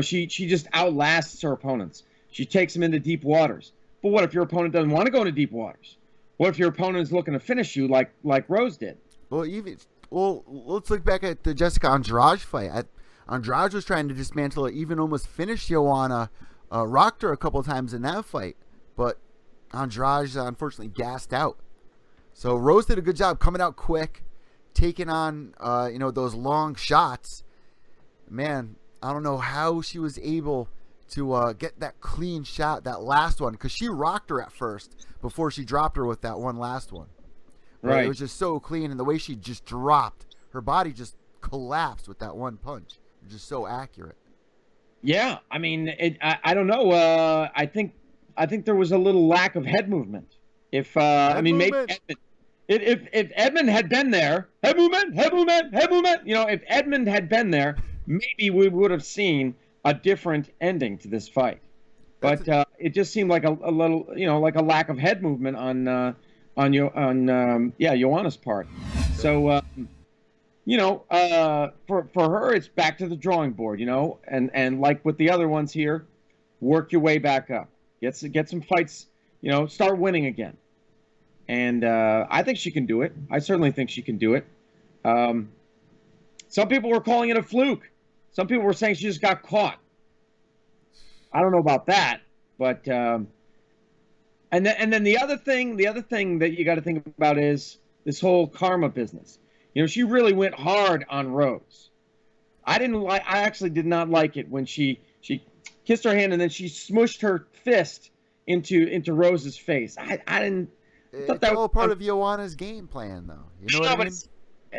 She just outlasts her opponents. She takes them into deep waters. But what if your opponent doesn't want to go into deep waters? What if your opponent is looking to finish you like Rose did? Well, let's look back at the Jessica Andrade fight. Andrade was trying to dismantle her, even almost finished Joanna, rocked her a couple times in that fight. But Andrade unfortunately gassed out. So Rose did a good job coming out quick, taking on those long shots. Man, I don't know how she was able to get that clean shot, that last one, because she rocked her at first before she dropped her with that one last one. Right. It was just so clean, and the way she just dropped, her body just collapsed with that one punch. It was just so accurate. Yeah, I mean, I don't know. I think there was a little lack of head movement. Maybe Edmund, if Edmund had been there, head movement. If Edmund had been there, maybe we would have seen a different ending to this fight. But it just seemed like a little, like a lack of head movement on Joanna's part. So for her, it's back to the drawing board, and like with the other ones here, work your way back up, get some fights, start winning again. And I think she can do it. I certainly think she can do it. Some people were calling it a fluke. Some people were saying she just got caught. I don't know about that, but and then the other thing that you got to think about is this whole karma business. She really went hard on Rose. I actually did not like it when she kissed her hand and then she smushed her fist into Rose's face. I didn't. It's all part of Joanna's game plan, though. You know what I mean?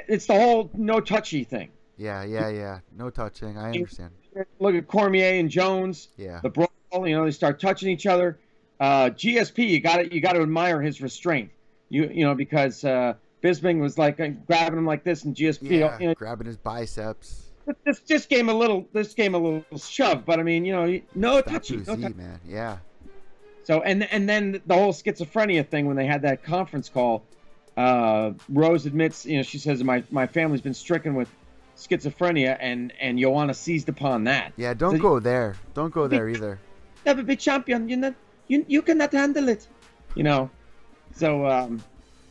It's the whole no touchy thing. Yeah. No touching. I understand. Look at Cormier and Jones. Yeah. The brawl. They start touching each other. GSP, you got to admire his restraint. Because Bisping was like grabbing him like this, and GSP grabbing his biceps. This just gave him a little shove, but I mean, no touchy, man. Yeah. So and then the whole schizophrenia thing when they had that conference call, Rose admits, she says my family's been stricken with schizophrenia, and Joanna seized upon that. Yeah, don't go there. Don't go there either. Never be champion, you cannot handle it. So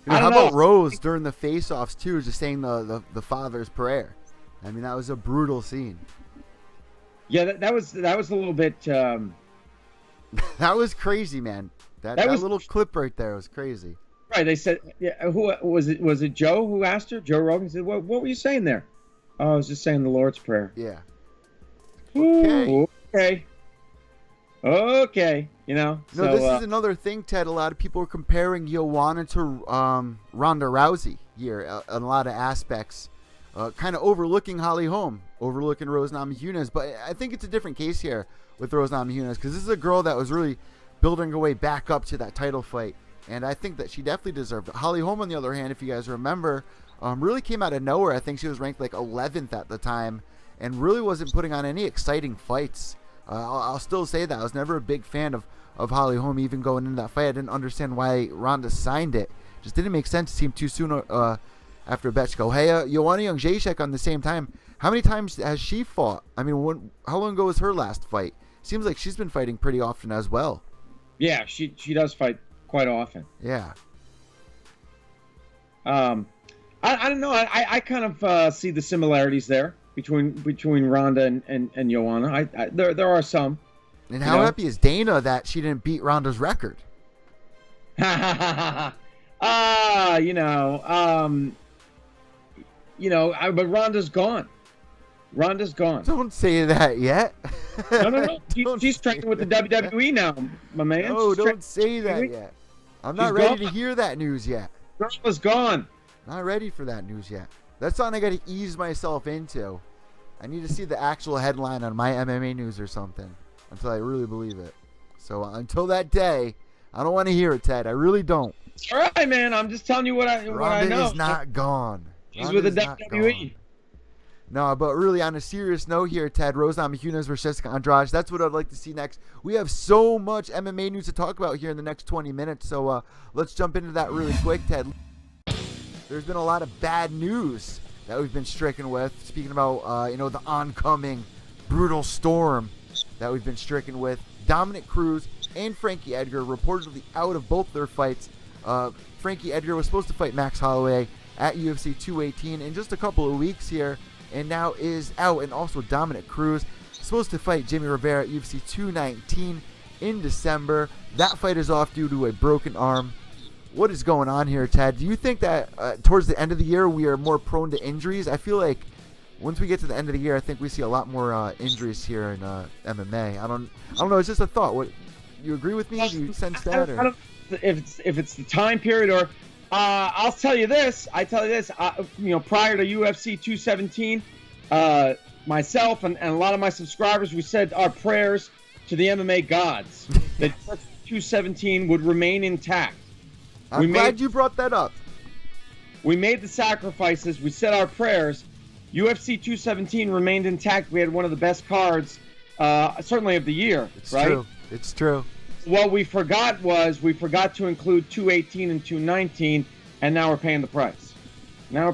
how about Rose during the face-offs too, just saying the father's prayer? I mean, that was a brutal scene. Yeah, that was a little bit. That was crazy, man. That little clip right there was crazy. Right? They said, who was it? Was it Joe who asked her? Joe Rogan said, "What were you saying there?" Oh, I was just saying the Lord's Prayer. Yeah. Okay. No, this is another thing, Ted. A lot of people are comparing Joanna to Ronda Rousey here in a lot of aspects, kind of overlooking Holly Holm, overlooking Rose Namajunas. But I think it's a different case here with Rose Namajunas, because this is a girl that was really building her way back up to that title fight, and I think that she definitely deserved it. Holly Holm, on the other hand, if you guys remember, really came out of nowhere. I think she was ranked like 11th at the time, and really wasn't putting on any exciting fights. I'll still say that I was never a big fan of Holly Holm, even going into that fight. I didn't understand why Ronda signed it. Just didn't make sense. It seemed too soon after Betchko. Hey, Joanna Jędrzejczyk on the same time. How many times has she fought? I mean, how long ago was her last fight? Seems like she's been fighting pretty often as well. Yeah, she does fight quite often. Yeah. I don't know. I kind of see the similarities there between Ronda and Joanna. There are some. And how happy is Dana that she didn't beat Ronda's record? But Ronda's gone. Ronda's gone. Don't say that yet. No. She's training with the WWE now, my man. No, don't say that yet. I'm not ready to hear that news yet. Girl is gone. Not ready for that news yet. That's something I got to ease myself into. I need to see the actual headline on my MMA news or something until I really believe it. So until that day, I don't want to hear it, Ted. I really don't. All right, man. I'm just telling you what I know. Ronda is not gone. She's with the WWE. No, but really on a serious note here, Ted, Rose Namajunas versus Jessica Andrade. That's what I'd like to see next. We have so much MMA news to talk about here in the next 20 minutes, so let's jump into that really quick, Ted. There's been a lot of bad news that we've been stricken with. Speaking about, the oncoming brutal storm that we've been stricken with. Dominic Cruz and Frankie Edgar reportedly out of both their fights. Frankie Edgar was supposed to fight Max Holloway at UFC 218 in just a couple of weeks here, and now is out. And also Dominic Cruz supposed to fight Jimmy Rivera at UFC 219 in December. That fight is off due to a broken arm. What is going on here, Ted? Do you think that towards the end of the year we are more prone to injuries? I feel like once we get to the end of the year, I think we see a lot more injuries here in MMA. I don't know. It's just a thought. What, you agree with me? Do you sense that? I don't know if it's the time period or I'll tell you this. Prior to UFC 217, myself and a lot of my subscribers, we said our prayers to the MMA gods that 217 would remain intact. I'm glad you brought that up. We made the sacrifices. We said our prayers. UFC 217 remained intact. We had one of the best cards, certainly of the year. It's right? True. It's true. What we forgot to include 218 and 219, and now we're paying the price. Edgar's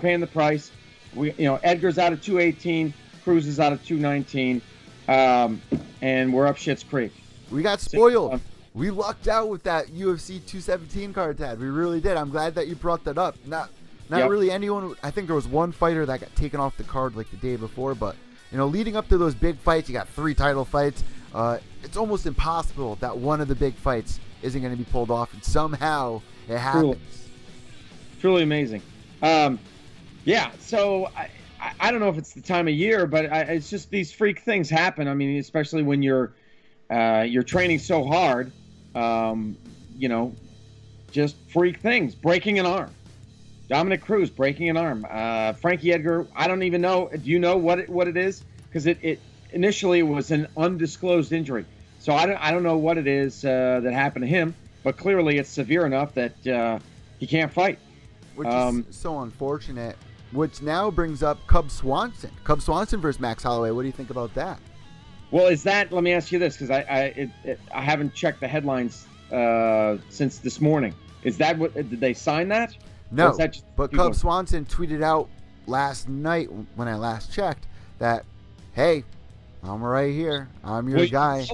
out of 218, Cruz is out of 219, and we're up Schitt's Creek. We got spoiled. We lucked out with that UFC 217 card, Ted. We really did. I'm glad that you brought that up. Not really anyone. I think there was one fighter that got taken off the card like the day before, but leading up to those big fights, you got 3 title fights. It's almost impossible that one of the big fights isn't going to be pulled off, and somehow it happens. Truly amazing. So I don't know if it's the time of year, but it's just these freak things happen. I mean, especially when you're training so hard. Just freak things. Breaking an arm. Dominic Cruz breaking an arm. Frankie Edgar, I don't even know. Do you know what it is? Because it initially was an undisclosed injury. So I don't know what it is that happened to him, but clearly it's severe enough that he can't fight. Which is so unfortunate. Which now brings up Cub Swanson. Cub Swanson versus Max Holloway. What do you think about that? Well, let me ask you this, because I haven't checked the headlines since this morning. Is that what, did they sign that? No, but Cub Swanson tweeted out last night when I last checked that, hey, I'm right here. I'm your guy.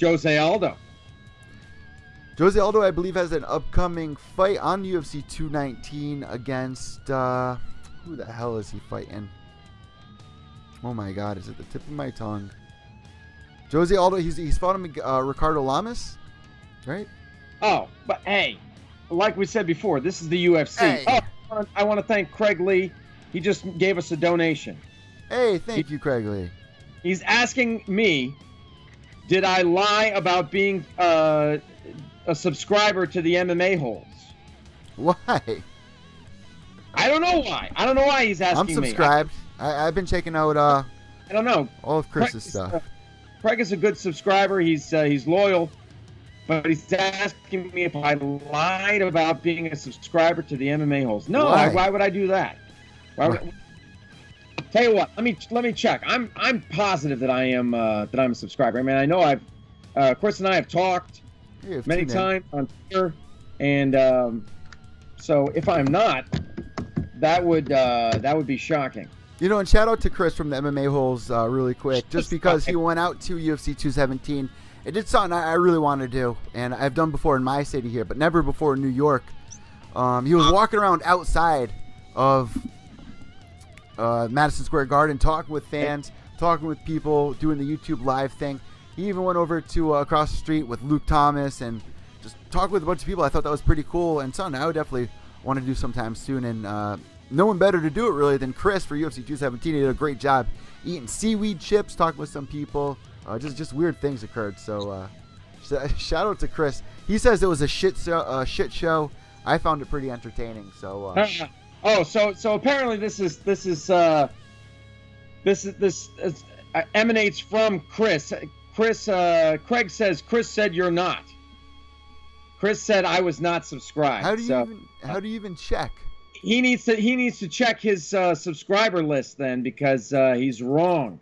Jose Aldo, I believe, has an upcoming fight on UFC 219 against, who the hell is he fighting? Oh my God, is it the tip of my tongue? Jose Aldo, he's fought him, Ricardo Lamas, right? Oh, but hey, like we said before, this is the UFC. Hey. Oh, I want to thank Craig Lee. He just gave us a donation. Hey, thank you, Craig Lee. He's asking me, did I lie about being a subscriber to the MMA holes? Why? I don't know why. I don't know why he's asking me. I'm subscribed. I've been checking out I don't know. all of Chris's stuff. Craig is a good subscriber. He's loyal, but he's asking me if I lied about being a subscriber to the MMA holes. No, why would I do that? Tell you what, let me check. I'm positive that I'm a subscriber. I mean, I know Chris and I have talked many times on Twitter, and so if I'm not, that would be shocking. And shout out to Chris from the MMA holes really quick, just because he went out to UFC 217. It did something I really want to do, and I've done before in my city here, but never before in New York. He was walking around outside of Madison Square Garden, talking with fans, talking with people, doing the YouTube live thing. He even went over to across the street with Luke Thomas and just talked with a bunch of people. I thought that was pretty cool, and something I would definitely want to do sometime soon. And no one better to do it really than Chris for UFC 217. He did a great job eating seaweed chips, talking with some people. Just weird things occurred. So Shout out to Chris. He says it was a shit show. I found it pretty entertaining. So. So apparently this emanates from Chris. Craig says Chris said you're not. Chris said I was not subscribed. How do you even check? He needs to check his subscriber list then, because he's wrong.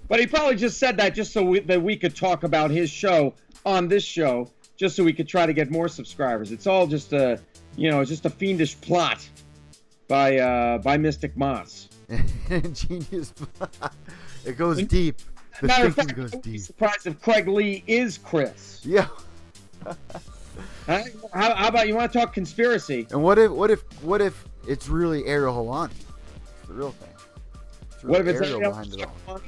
But he probably just said that just so that we could talk about his show on this show, just so we could try to get more subscribers. It's all just a fiendish plot by Mystic Moss. Genius plot. It goes deep. The Matter of thinking fact, goes I'd be deep. surprised if Craig Lee is Chris. Yeah. How about, you want to talk conspiracy? And what if it's really Ariel Helwani? It's the real thing. It's really What if it's Ariel behind it all?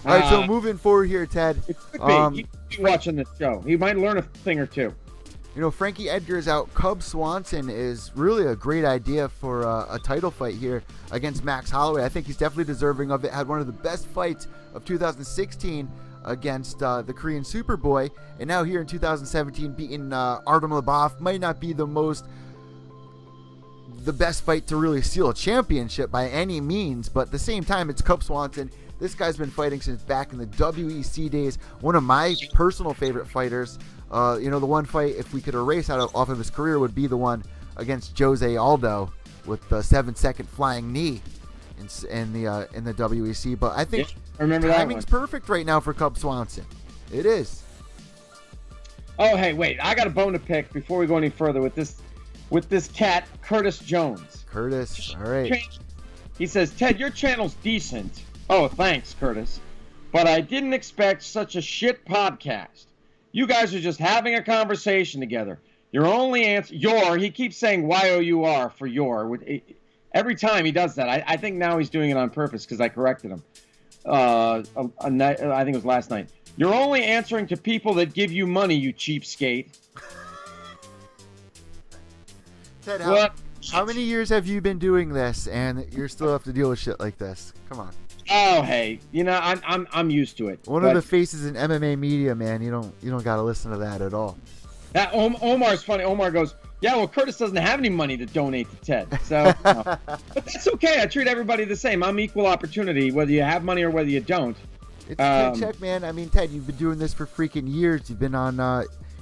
All right, so moving forward here, Ted. It could be. He could be watching this show. He might learn a thing or two. You know, Frankie Edgar is out. Cub Swanson is really a great idea for a title fight here against Max Holloway. I think he's definitely deserving of it. Had one of the best fights of 2016 against the Korean Superboy. And now here in 2017, beating Artem Lobov might not be the best fight to really seal a championship by any means. But at the same time, it's Cub Swanson. This guy's been fighting since back in the WEC days. One of my personal favorite fighters. The one fight, if we could erase off of his career, would be the one against Jose Aldo with the 7-second flying knee in the WEC. But I think I remember timing's perfect right now for Cub Swanson. It is. Oh, hey, wait! I got a bone to pick before we go any further with this cat, Curtis Jones. Curtis, all right. He says, Ted, your channel's decent. Oh, thanks, Curtis. But I didn't expect such a shit podcast. You guys are just having a conversation together. Your only answer, he keeps saying Y-O-U-R for your. Every time he does that, I think now he's doing it on purpose because I corrected him. I think it was last night. You're only answering to people that give you money, you cheapskate. Ted, how many years have you been doing this, and you still have to deal with shit like this? Come on. Oh, hey, I'm used to it. One of the faces in MMA media, man. You don't got to listen to that at all. That Omar's funny. Omar goes, yeah, well, Curtis doesn't have any money to donate to Ted, so but that's okay. I treat everybody the same. I'm equal opportunity, whether you have money or whether you don't. It's a check, man. I mean, Ted, you've been doing this for freaking years. You've been on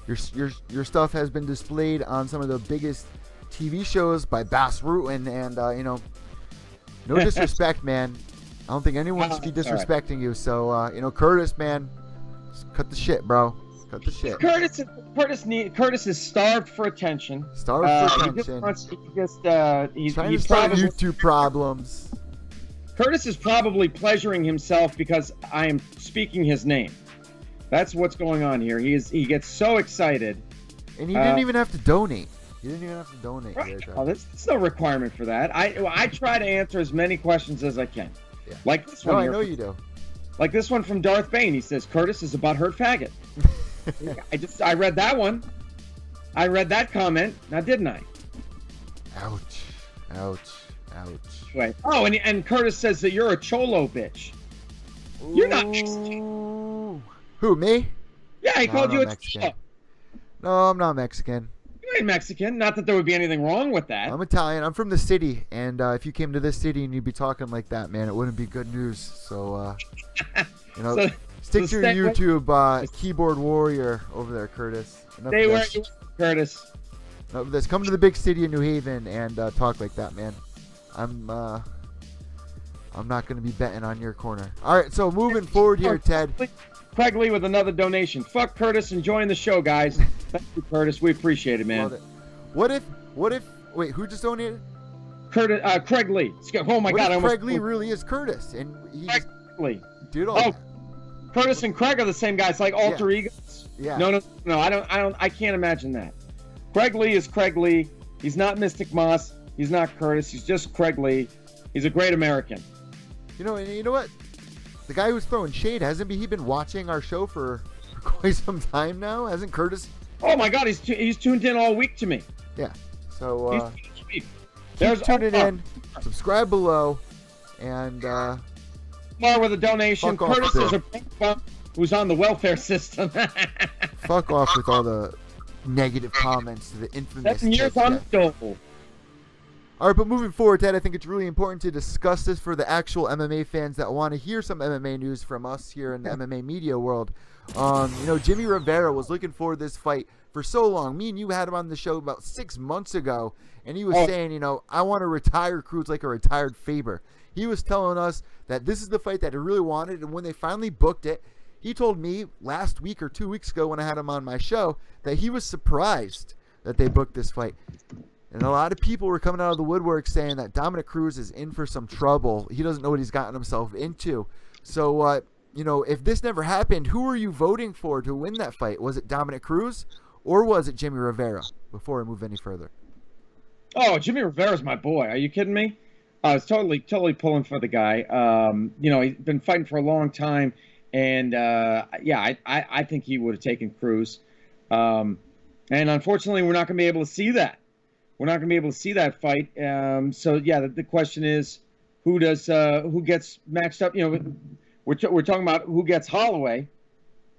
your stuff has been displayed on some of the biggest TV shows by Bas Rutten, and no disrespect, man. I don't think anyone should be disrespecting you. So, Curtis, man, cut the shit, bro. Cut the shit. Curtis is starved for attention. Starved for attention. He's trying to start YouTube problems. Curtis is probably pleasuring himself because I am speaking his name. That's what's going on here. He gets so excited. And he didn't even have to donate. You didn't even have to donate. Right. There's no requirement for that. I try to answer as many questions as I can. Yeah. Like this one. I know you do. Like this one from Darth Bane. He says, Curtis is a butthurt faggot. I read that one. I read that comment. Now, didn't I? Ouch. Wait. Oh, and Curtis says that you're a cholo bitch. Ooh. You're not Mexican. Who, me? Yeah, he called you a Mexican. cholo. No, I'm not Mexican. You ain't Mexican. Not that there would be anything wrong with that. I'm Italian. I'm from the city, and if you came to this city and you'd be talking like that, man, it wouldn't be good news. So, stick to your YouTube keyboard warrior over there, Curtis. Stay where you are, Curtis. Enough of this. Come to the big city of New Haven and talk like that, man. I'm not going to be betting on your corner. All right, so moving forward here, Ted. Craig Lee with another donation. Fuck Curtis, enjoying the show, guys. Thank you, Curtis. We appreciate it, man. What if? Wait, who just donated? Craig Lee. Oh my God! Craig Lee really is Curtis, and Craig Lee. Dude, that. Curtis and Craig are the same guys, like alter egos. Yeah. No. I can't imagine that. Craig Lee is Craig Lee. He's not Mystic Moss. He's not Curtis. He's just Craig Lee. He's a great American. You know what? The guy who's throwing shade, hasn't he been watching our show for quite some time now? Hasn't Curtis? Oh my God, he's tuned in all week to me. Yeah. So keep tuning in. Subscribe below, and more with a donation. Curtis is a who's on the welfare system. Fuck off with all the negative comments to the infamous 7 years Ted on Czech. dole. All right, but moving forward, Ted, I think it's really important to discuss this for the actual MMA fans that want to hear some MMA news from us here in the MMA media world. Jimmy Rivera was looking for this fight for so long. Me and you had him on the show about 6 months ago, and he was saying, I want to retire Cruz like a retired Faber. He was telling us that this is the fight that he really wanted, and when they finally booked it, he told me last week or 2 weeks ago when I had him on my show that he was surprised that they booked this fight. And a lot of people were coming out of the woodwork saying that Dominick Cruz is in for some trouble. He doesn't know what he's gotten himself into. So, if this never happened, who were you voting for to win that fight? Was it Dominick Cruz or was it Jimmy Rivera? Before I move any further. Oh, Jimmy Rivera's my boy. Are you kidding me? I was totally pulling for the guy. He's been fighting for a long time. And, I think he would have taken Cruz. And unfortunately, we're not going to be able to see that. We're not going to be able to see that fight. The question is, who gets matched up? We're talking about who gets Holloway,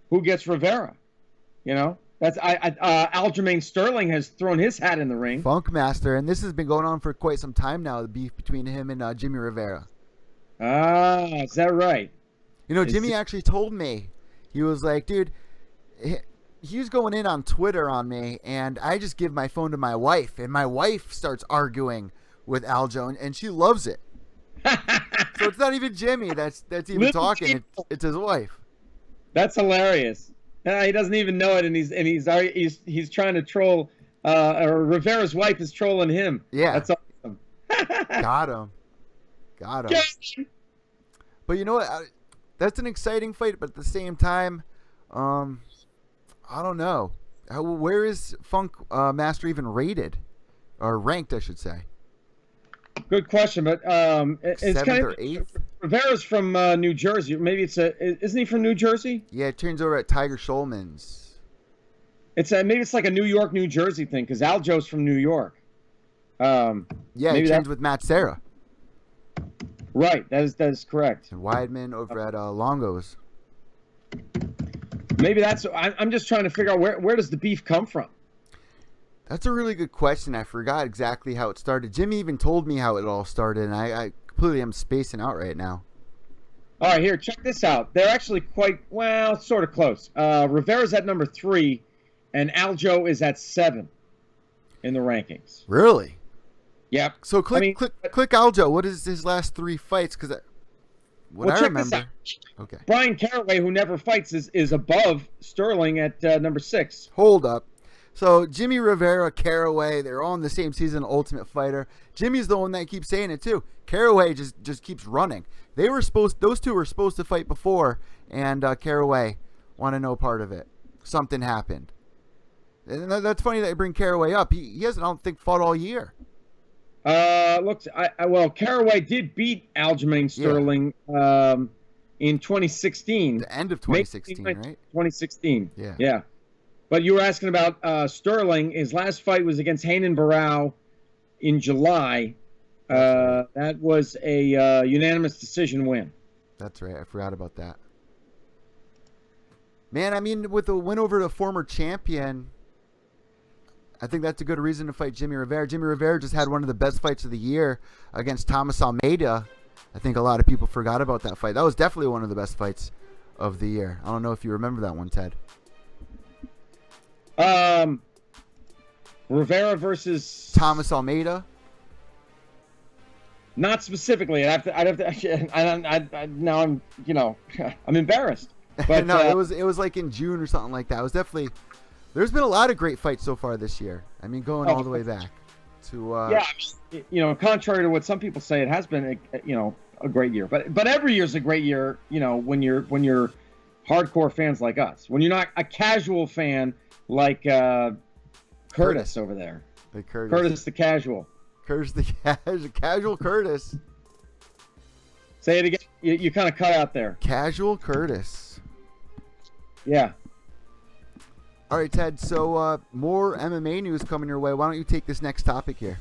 who gets Rivera. That's Aljamain Sterling has thrown his hat in the ring. Funkmaster, and this has been going on for quite some time now. The beef between him and Jimmy Rivera. Is that right? Jimmy actually told me, he was like, dude, he was going in on Twitter on me, and I just give my phone to my wife, and my wife starts arguing with Aljo, and she loves it. So it's not even Jimmy that's even talking; it's his wife. That's hilarious. He doesn't even know it, and he's trying to troll. Or Rivera's wife is trolling him. Yeah, that's awesome. Got him. But you know what? That's an exciting fight, but at the same time, I don't know. Where is Funk Master even rated? Or ranked, I should say. Good question, but it's 7th or 8th? Rivera's from New Jersey. Maybe isn't he from New Jersey? Yeah, it turns over at Tiger Schulman's. Maybe it's like a New York, New Jersey thing, because Aljo's from New York. He trains with Matt Serra. Right, that is correct. And Weidman over at Longo's. Maybe that's. I'm just trying to figure out where does the beef come from. That's a really good question. I forgot exactly how it started. Jimmy even told me how it all started, and I completely am spacing out right now. All right, here, check this out. They're actually sort of close. Rivera's at number 3, and Aljo is at 7 in the rankings. Really? Yep. So click Aljo. What is his last 3 fights? Because I remember. Okay. Brian Caraway, who never fights, is above Sterling at number 6. Hold up. So Jimmy Rivera, Caraway, they're all in the same season, Ultimate Fighter. Jimmy's the one that keeps saying it too. Caraway just keeps running. Those two were supposed to fight before, and Caraway wanted no part of it. Something happened. And that's funny that you bring Caraway up. He hasn't, I don't think, fought all year. Caraway did beat Aljamain Sterling in 2016. The end of 2016, right? 2016. Yeah. Yeah. But you were asking about Sterling. His last fight was against Hanan Barrow in July. That was a unanimous decision win. That's right. I forgot about that. Man, I mean, with the win over the former champion, I think that's a good reason to fight Jimmy Rivera. Jimmy Rivera just had one of the best fights of the year against Thomas Almeida. I think a lot of people forgot about that fight. That was definitely one of the best fights of the year. I don't know if you remember that one, Ted. Rivera versus Thomas Almeida. Not specifically. I'd have to. Now I'm, I'm embarrassed. But no, it was like in June or something like that. It was definitely. There's been a lot of great fights so far this year. I mean, going all the way back to. Contrary to what some people say, it has been a great year. But every year's a great year. When you're hardcore fans like us. When you're not a casual fan like Curtis over there. Curtis the casual. Curtis the casual Curtis. Say it again. You kind of cut out there. Casual Curtis. Yeah. All right, Ted. So more MMA news coming your way. Why don't you take this next topic here?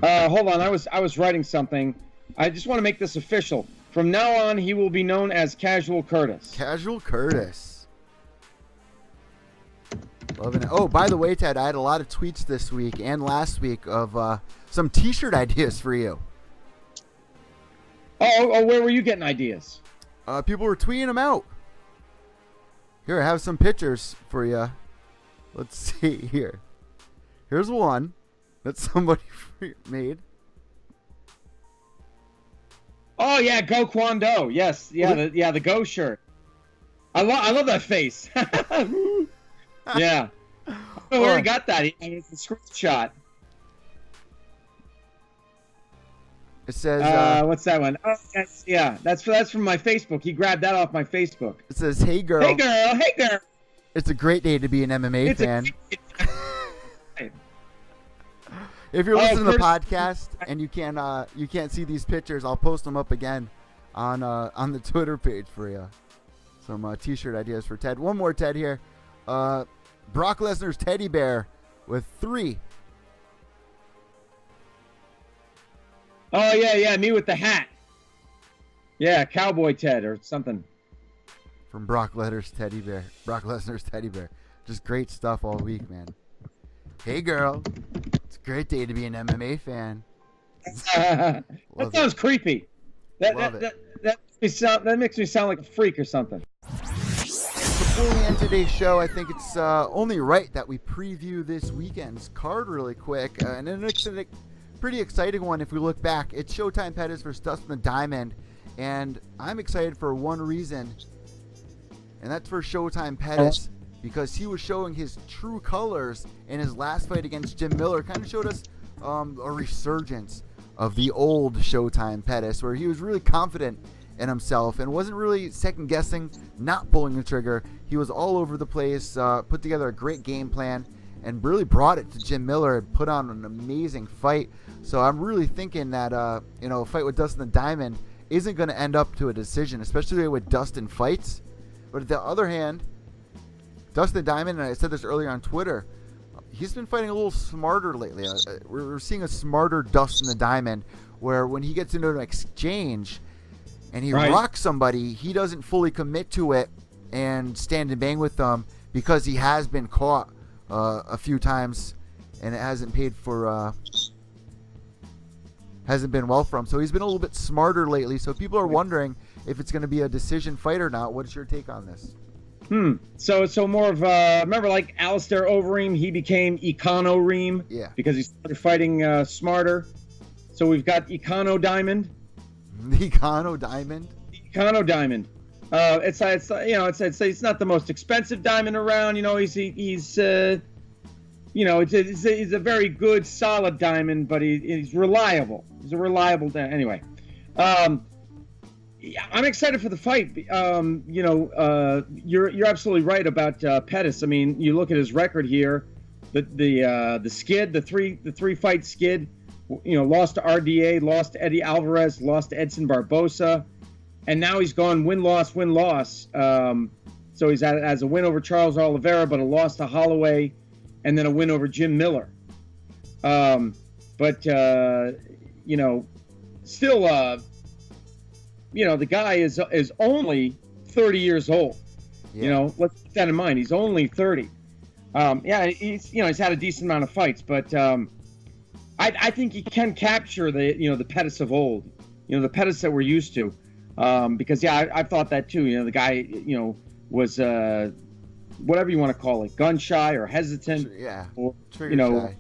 Hold on. I was writing something. I just want to make this official. From now on, he will be known as Casual Curtis. Casual Curtis. Loving it. Oh, by the way, Ted, I had a lot of tweets this week and last week of some T-shirt ideas for you. Oh, where were you getting ideas? People were tweeting them out. Here, I have some pictures for you. Let's see here. Here's one that somebody made. Oh yeah, Go Kwon-Do. Yes, yeah, the Go shirt. I love that face. Yeah. I don't know where he got that. It's a screenshot. It says. What's that one? Oh, yes, yeah. That's from my Facebook. He grabbed that off my Facebook. It says, "Hey girl. Hey girl. Hey girl. It's a great day to be an MMA fan." If you're listening to the podcast and you can't see these pictures, I'll post them up again on the Twitter page for you. Some T-shirt ideas for Ted. One more Ted here. Brock Lesnar's teddy bear with 3. Oh yeah, me with the hat. Yeah, Cowboy Ted or something. From Brock Lesnar's teddy bear. Brock Lesnar's teddy bear. Just great stuff all week, man. Hey girl. It's a great day to be an MMA fan. That sounds creepy. That makes me sound like a freak or something. Before we end today's show, I think it's only right that we preview this weekend's card really quick. And it's a pretty exciting one if we look back. It's Showtime Pettis versus Dustin the Diamond. And I'm excited for one reason. And that's for Showtime Pettis. Because he was showing his true colors in his last fight against Jim Miller. Kind of showed us a resurgence of the old Showtime Pettis, where he was really confident in himself and wasn't really second guessing, not pulling the trigger. He was all over the place, put together a great game plan, and really brought it to Jim Miller and put on an amazing fight. So I'm really thinking that a fight with Dustin the Diamond isn't going to end up to a decision, especially the way with Dustin fights. But on the other hand, Dustin the Diamond, and I said this earlier on Twitter, he's been fighting a little smarter lately. We're seeing a smarter Dustin the Diamond, where when he gets into an exchange and he rocks somebody, he doesn't fully commit to it and stand and bang with them, because he has been caught a few times and it hasn't been well for him. So he's been a little bit smarter lately. So people are wondering if it's going to be a decision fight or not. What is your take on this? So more of remember, like Alistair Overeem, he became Econo-Reem, because he started fighting smarter. So we've got Econo Diamond. The Econo Diamond. Econo Diamond. It's not the most expensive diamond around. He's a very good, solid diamond, but he's reliable. He's a reliable diamond. Anyway, I'm excited for the fight. You're absolutely right about Pettis. I mean, you look at his record here, the skid, the three fight skid. Lost to RDA, lost to Eddie Alvarez, lost to Edson Barbosa, and now he's gone win-loss. So he's has a win over Charles Oliveira, but a loss to Holloway, and then a win over Jim Miller. Still, the guy is only 30 years old. Yeah. Let's keep that in mind. He's only 30. He's had a decent amount of fights, but I think he can capture the Pettis of old, the Pettis that we're used to, because I thought that too. The guy was whatever you want to call it, gun shy or hesitant, or trigger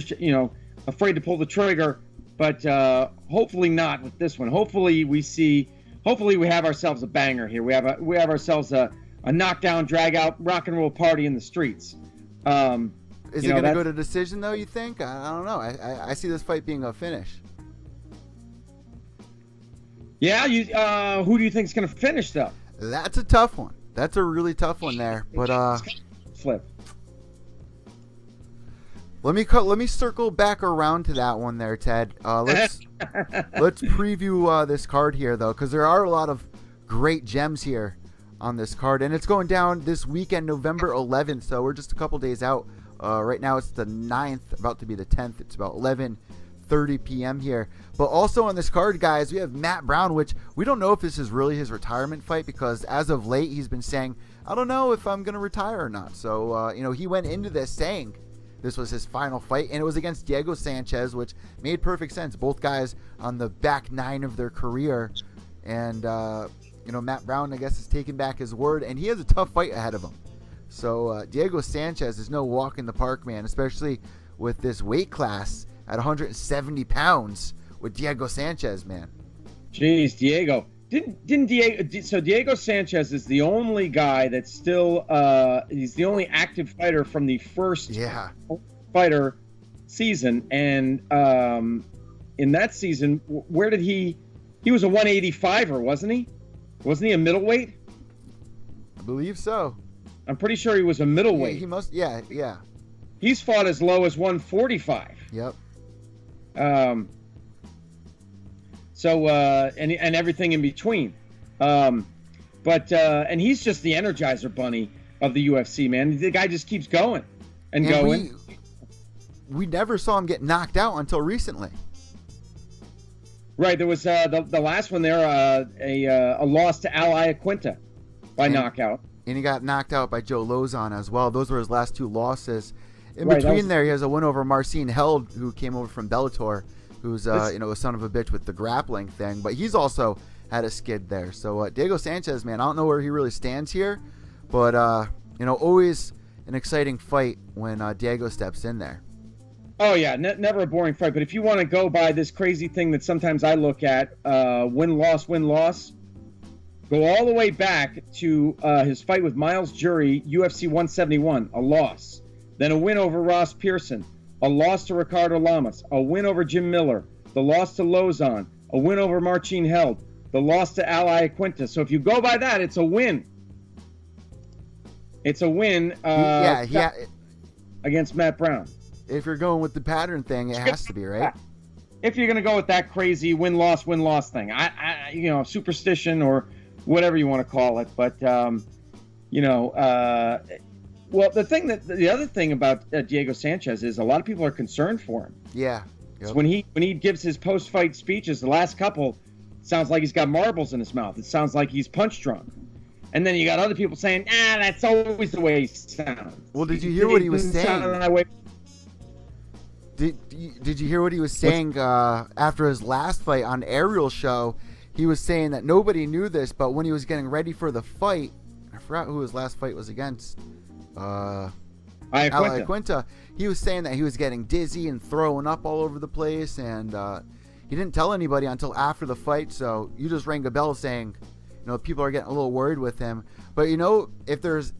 shy, afraid to pull the trigger. But hopefully not with this one. Hopefully we have ourselves a banger here. We have ourselves a knockdown, drag out, rock and roll party in the streets. Is it going to go to decision, though, you think? I don't know. I see this fight being a finish. Yeah, who do you think is going to finish, though? That's a tough one. That's a really tough one there. But flip. Let me circle back around to that one there, Ted. Let's preview this card here, though, because there are a lot of great gems here on this card, and it's going down this weekend, November 11th. So we're just a couple days out. Right now it's the 9th, about to be the 10th. It's about 11:30 8:30 p.m. here. But also on this card, guys, we have Matt Brown, which we don't know if this is really his retirement fight, because as of late he's been saying, I don't know if I'm going to retire or not. So, he went into this saying this was his final fight, and it was against Diego Sanchez, which made perfect sense. Both guys on the back nine of their career. And, Matt Brown, I guess, is taking back his word, and he has a tough fight ahead of him. So Diego Sanchez is no walk in the park, man, especially with this weight class at 170 pounds with Diego Sanchez, man. Jeez, Diego. Didn't Diego? So Diego Sanchez is the only guy that's still. He's the only active fighter from the first fighter season, and in that season, where did he? He was a 185er, wasn't he? Wasn't he a middleweight? I believe so. I'm pretty sure he was a middleweight. Yeah, he must. Yeah. He's fought as low as 145. Yep. So and everything in between. And he's just the Energizer Bunny of the UFC, man. The guy just keeps going and going. We never saw him get knocked out until recently. Right. There was the last one there, a loss to Al Iaquinta by knockout. And he got knocked out by Joe Lozon as well. Those were his last two losses. In between there, he has a win over Marcin Held, who came over from Bellator, who's a son of a bitch with the grappling thing. But he's also had a skid there. So Diego Sanchez, man, I don't know where he really stands here, but always an exciting fight when Diego steps in there. Oh yeah, never a boring fight. But if you want to go by this crazy thing that sometimes I look at, win-loss, go all the way back to his fight with Miles Jury, UFC 171, a loss. Then a win over Ross Pearson, a loss to Ricardo Lamas, a win over Jim Miller, the loss to Lozon, a win over Marcin Held, the loss to Al Iaquinta. So if you go by that, it's a win. It's a win against Matt Brown. If you're going with the pattern thing, it has to be, right? If you're going to go with that crazy win-loss thing. I superstition or whatever you want to call it. But, well, the other thing about Diego Sanchez is a lot of people are concerned for him. Yeah. Yep. So when he gives his post-fight speeches, the last couple, it sounds like he's got marbles in his mouth. It sounds like he's punch drunk. And then you got other people saying, that's always the way he sounds. Well, did you hear what he was saying? Did you hear what he was saying after his last fight on Ariel's show? He was saying that nobody knew this, but when he was getting ready for the fight, I forgot who his last fight was against. Iaquinta. He was saying that he was getting dizzy and throwing up all over the place, and he didn't tell anybody until after the fight. So you just rang a bell saying, people are getting a little worried with him. But if there's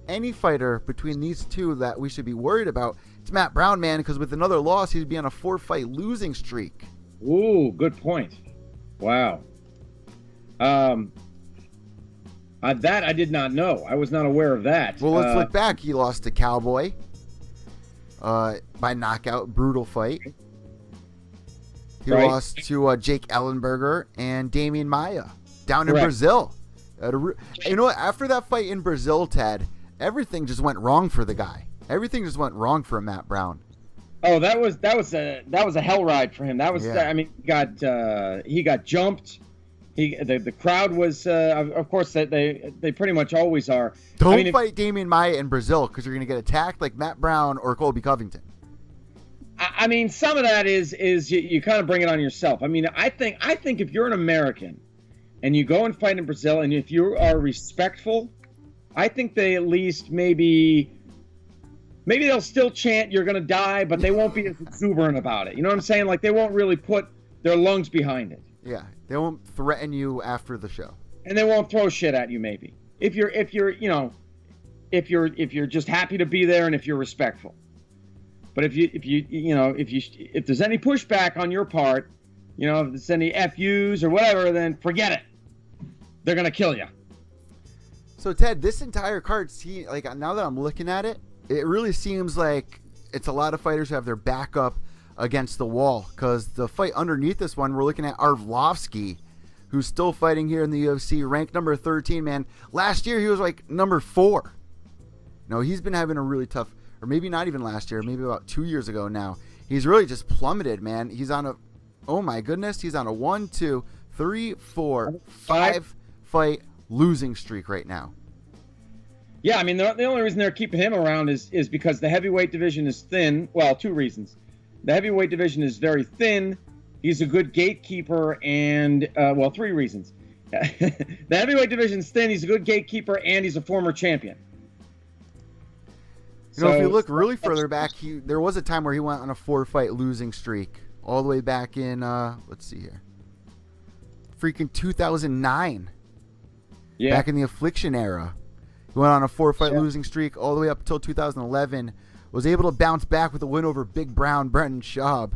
any fighter between these two that we should be worried about, it's Matt Brown, man, because with another loss, he'd be on a 4-fight losing streak. Ooh, good point. Wow. That I did not know. I was not aware of that. Well, let's look back. He lost to Cowboy by knockout, brutal fight. He lost to Jake Ellenberger and Damian Maia down in Brazil. You know what? After that fight in Brazil, Ted, everything just went wrong for the guy. Everything just went wrong for Matt Brown. Oh, that was a hell ride for him. That was he got jumped. The crowd was of course they pretty much always are. Don't fight Damian Maia in Brazil because you're going to get attacked like Matt Brown or Colby Covington. I mean, some of that is you kind of bring it on yourself. I mean, I think if you're an American and you go and fight in Brazil, and if you are respectful, I think they at least maybe they'll still chant "You're gonna die," but they won't be as exuberant about it. You know what I'm saying? Like they won't really put their lungs behind it. Yeah, they won't threaten you after the show, and they won't throw shit at you. Maybe if you're just happy to be there and if you're respectful. But if there's any pushback on your part, if there's any FUs or whatever, then forget it. They're gonna kill you. So Ted, this entire card, now that I'm looking at it, it really seems like it's a lot of fighters who have their back up against the wall. Because the fight underneath this one, we're looking at Arlovsky, who's still fighting here in the UFC, ranked number 13, man. Last year, he was number 4. No, he's been having a really tough, or maybe not even last year, maybe about 2 years ago now. he's really just plummeted, man. He's on a, oh my goodness, he's on a 1, 2, 3, 4, 5 fight losing streak right now. Yeah, I mean, the only reason they're keeping him around is because the heavyweight division is thin. Well, 2 reasons. The heavyweight division is very thin. He's a good gatekeeper, and 3 reasons. The heavyweight division's thin. He's a good gatekeeper, and he's a former champion. You know, if you look really further back, there was a time where he went on a 4-fight losing streak, all the way back in, let's see here, freaking 2009. Yeah. Back in the Affliction era. He went on a 4-fight losing streak all the way up until 2011. Was able to bounce back with a win over Big Brown, Brenton Schaub.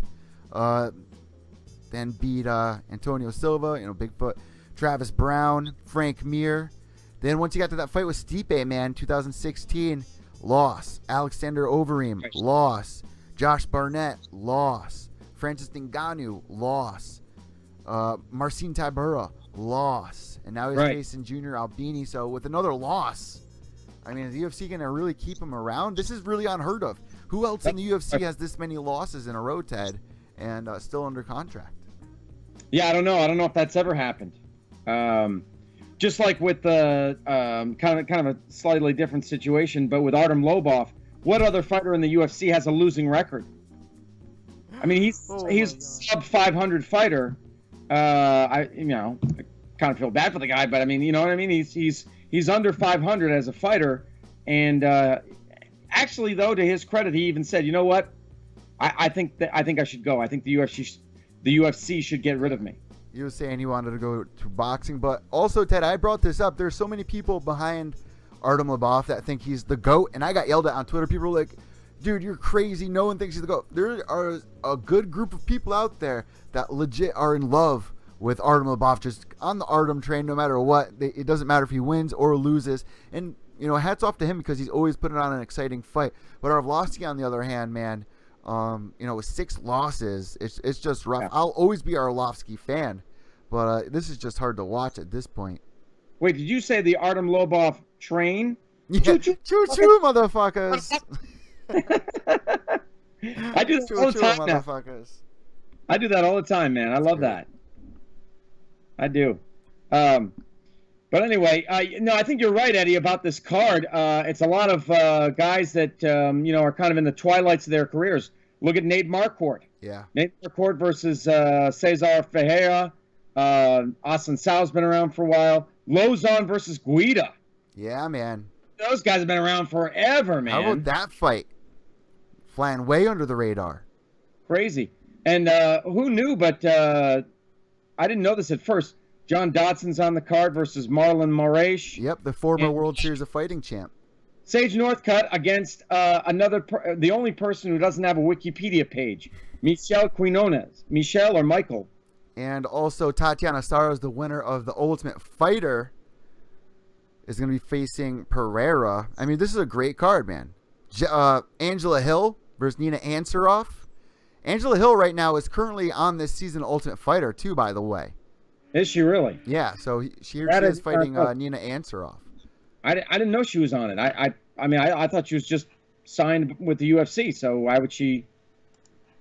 Then beat Antonio Silva, Bigfoot, Travis Brown, Frank Mir. Then once you got to that fight with Stipe, man, 2016, loss. Alexander Overeem, loss. Josh Barnett, loss. Francis Ngannou, loss. Marcin Tybura, loss. And now he's facing Junior Albini. So with another loss, I mean, is the UFC going to really keep him around? This is really unheard of. Who else in the UFC has this many losses in a row, Ted, and still under contract? Yeah, I don't know. I don't know if that's ever happened. Just like with the kind of a slightly different situation, but with Artem Lobov, what other fighter in the UFC has a losing record? I mean, he's a sub 500 fighter. I kind of feel bad for the guy, but I mean, you know what I mean? He's under 500 as a fighter, and actually, though, to his credit, he even said, "You know what? I think I should go. I think the UFC should get rid of me." He was saying he wanted to go to boxing, but also, Ted, I brought this up. There's so many people behind Artem Lobov that think he's the GOAT, and I got yelled at on Twitter. People were like, "Dude, you're crazy. No one thinks he's the GOAT." There are a good group of people out there that legit are in love with Artem Lobov, just on the Artem train, no matter what. It doesn't matter if he wins or loses. And, hats off to him because he's always putting on an exciting fight. But Arlovsky, on the other hand, man, with 6 losses, it's just rough. Yeah. I'll always be an Arlovsky fan, but this is just hard to watch at this point. Wait, did you say the Artem Lobov train? Yeah. Choo-choo, motherfuckers. I do that all the time, motherfuckers. I do that all the time, man. I love that. I do. But anyway, I think you're right, Eddie, about this card. It's a lot of guys that, are kind of in the twilights of their careers. Look at Nate Marquardt. Yeah. Nate Marquardt versus Cesar Ferreira. Austin Sau's been around for a while. Lozon versus Guida. Yeah, man. Those guys have been around forever, man. How about that fight? Flying way under the radar. Crazy. And who knew, but I didn't know this at first. John Dodson's on the card versus Marlon Moraes. Yep, the former World Series of Fighting champ. Sage Northcutt against the only person who doesn't have a Wikipedia page, Michel Quinones. Michel or Michael. And also Tatiana Staros, the winner of the Ultimate Fighter, is going to be facing Pereira. I mean, this is a great card, man. Angela Hill versus Nina Ansaroff. Angela Hill right now is currently on this season Ultimate Fighter too, by the way. Is she really? Yeah, so she is fighting Nina Ansaroff. I didn't know she was on it. I thought she was just signed with the UFC, so why would she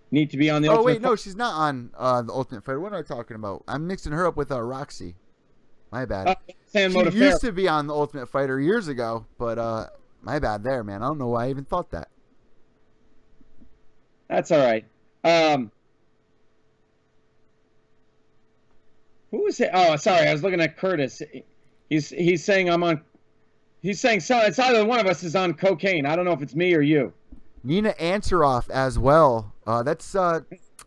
need to be on the Ultimate Fighter? No, she's not on the Ultimate Fighter. What am I talking about? I'm mixing her up with Roxy. My bad. She used to be on the Ultimate Fighter years ago, but my bad there, man. I don't know why I even thought that. That's all right. Who is it? Oh, sorry. I was looking at Curtis. He's saying I'm on. He's saying so. It's either one of us is on cocaine. I don't know if it's me or you. Nina Ansaroff as well. That's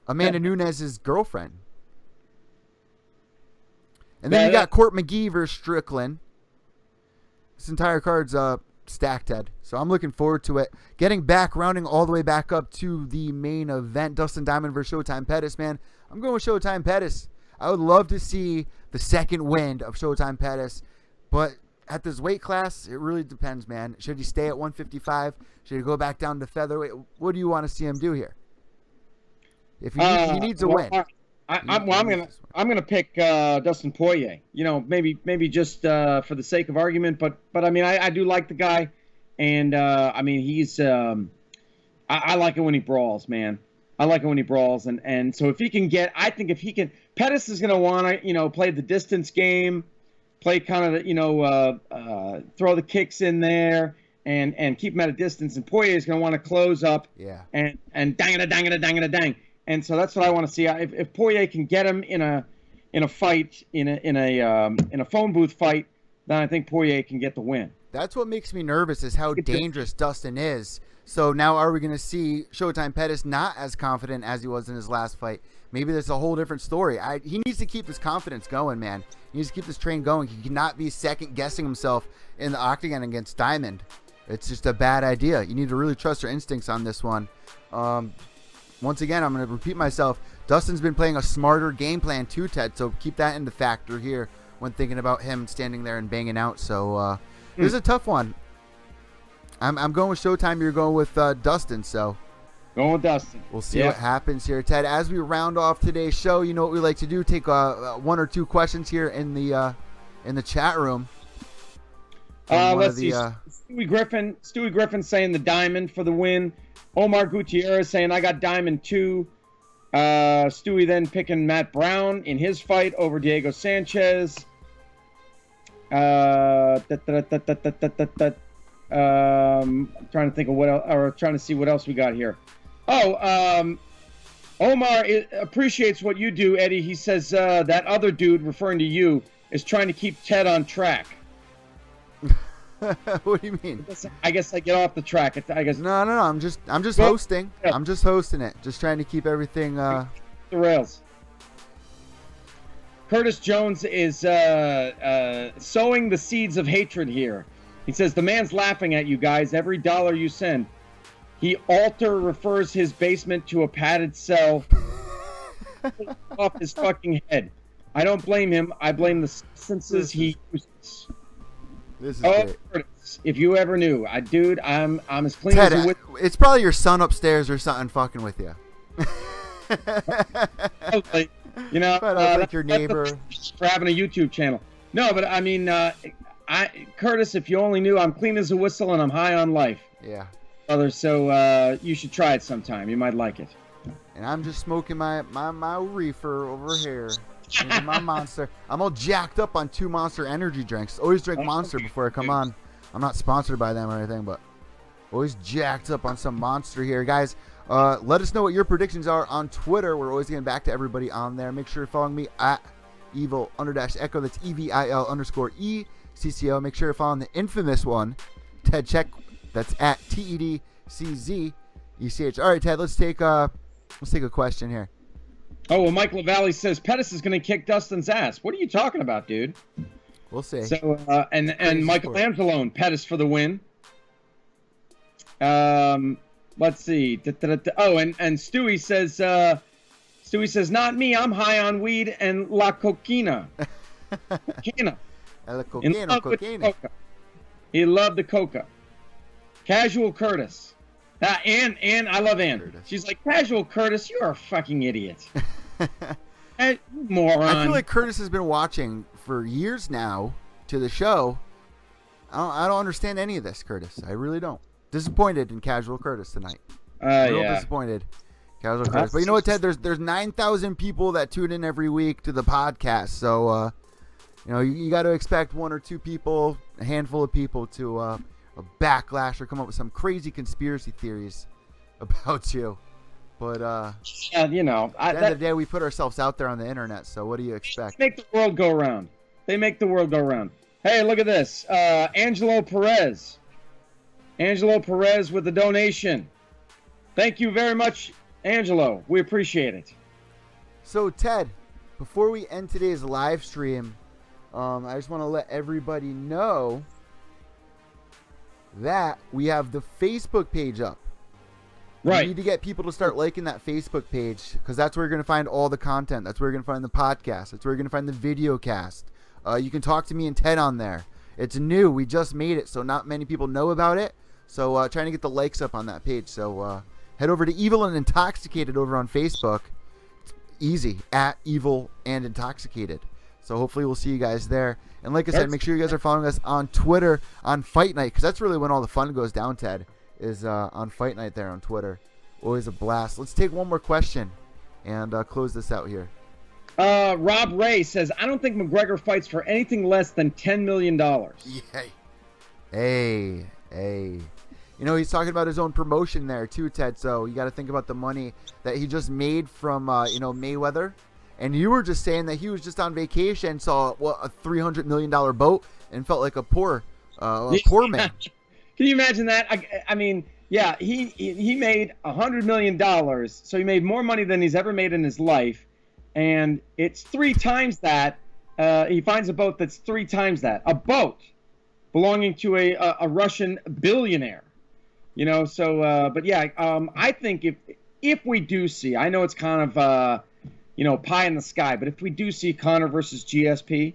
Amanda Nunes' girlfriend. And then you got Court McGee versus Strickland. This entire card's stacked, Ted. So I'm looking forward to it. Rounding all the way back up to the main event. Dustin Diamond versus Showtime Pettis, man. I'm going with Showtime Pettis. I would love to see the second wind of Showtime Pettis. But at this weight class, it really depends, man. Should he stay at 155? Should he go back down to featherweight? What do you want to see him do here? If he needs a win. I'm gonna pick Dustin Poirier. Maybe just for the sake of argument, but I mean I do like the guy, and I mean he's I like it when he brawls, man. I like it when he brawls, and so if he can get, I think if he can, Pettis is going to want to, play the distance game, play kind of, throw the kicks in there and keep him at a distance. And Poirier is going to want to close up, and dang. And so that's what I want to see. If Poirier can get him in a fight, in a phone booth fight, then I think Poirier can get the win. That's what makes me nervous, is how dangerous Dustin is. So now are we going to see Showtime Pettis not as confident as he was in his last fight? Maybe there's a whole different story. He needs to keep his confidence going, man. He needs to keep this train going. He cannot be second-guessing himself in the octagon against Diamond. It's just a bad idea. You need to really trust your instincts on this one. Once again, I'm going to repeat myself. Dustin's been playing a smarter game plan too, Ted, so keep that in the factor here when thinking about him standing there and banging out. So this is a tough one. I'm going with Showtime. You're going with Dustin. So going with Dustin. We'll see what happens here, Ted. As we round off today's show, you know what we like to do: take one or two questions here in the chat room. Let's see. Stewie Griffin saying the Diamond for the win. Omar Gutierrez saying I got Diamond too. Stewie then picking Matt Brown in his fight over Diego Sanchez. I'm trying to think of what else, or trying to see what else we got here. Omar appreciates what you do, Eddie. He says that other dude, referring to you, is trying to keep Ted on track. What do you mean? I guess I get off the track. I guess no. I'm just hosting. Yeah. I'm just hosting it. Just trying to keep everything the rails. Curtis Jones is sowing the seeds of hatred here. He says the man's laughing at you guys. Every dollar you send. He refers his basement to a padded cell off his fucking head. I don't blame him. I blame the substances he uses. This is great. Curtis, if you ever knew, dude, I'm as clean Ted, as a whip. It's probably your son upstairs or something fucking with you. Like your neighbor for having a YouTube channel. No, but I mean, Curtis, if you only knew, I'm clean as a whistle and I'm high on life. Yeah. Brother, so you should try it sometime. You might like it. And I'm just smoking my reefer over here. My Monster. I'm all jacked up on 2 Monster energy drinks. Always drink Monster before I come on. I'm not sponsored by them or anything, but always jacked up on some Monster here. Guys, let us know what your predictions are on Twitter. We're always getting back to everybody on there. Make sure you're following me at EVil_Echo. That's EVIL_ECCO. Make sure you're following the infamous one, Ted Czech. That's at TEDCZECH. All right, Ted, let's take a question here. Oh, well, Mike LaValle says Pettis is going to kick Dustin's ass. What are you talking about, dude? We'll see. So, and Michael Angelone, Pettis for the win. Let's see. Oh, and Stewie says, not me. I'm high on weed and la coquina. Coquina. Coquina. He loved the coca. Casual Curtis. And I love Ann. Curtis. She's like, Casual Curtis, you're a fucking idiot. Moron. I feel like Curtis has been watching for years now to the show. I don't understand any of this, Curtis. I really don't. Disappointed in Casual Curtis tonight. Real disappointed. Casual Curtis. But you know what, Ted? There's 9,000 people that tune in every week to the podcast. So, you got to expect 1 or 2 people, a handful of people to a backlash or come up with some crazy conspiracy theories about you. But at the end of the day, we put ourselves out there on the internet. So what do you expect? They make the world go round. Hey, look at this. Angelo Perez with the donation. Thank you very much, Angelo. We appreciate it. So, Ted, before we end today's live stream, I just want to let everybody know that we have the Facebook page up. Right. We need to get people to start liking that Facebook page because that's where you're going to find all the content. That's where you're going to find the podcast. That's where you're going to find the video cast. You can talk to me and Ted on there. It's new. We just made it, so not many people know about it. So trying to get the likes up on that page. So head over to Evil and Intoxicated over on Facebook. It's easy, at Evil and Intoxicated. So hopefully we'll see you guys there. And like I said, make sure you guys are following us on Twitter on Fight Night because that's really when all the fun goes down, Ted, is on Fight Night there on Twitter. Always a blast. Let's take one more question and close this out here. Rob Ray says, I don't think McGregor fights for anything less than $10 million. Yeah. Hey. You know, he's talking about his own promotion there too, Ted. So you got to think about the money that he just made from, Mayweather. And you were just saying that he was just on vacation, saw a $300 million boat, and felt like a poor man. Can you imagine that? I mean, yeah, he made $100 million, so he made more money than he's ever made in his life, and it's 3 times that. He finds a boat that's 3 times that. A boat belonging to a Russian billionaire. You know, so, but yeah, I think if we do see, I know it's kind of, pie in the sky, but if we do see Conor versus GSP,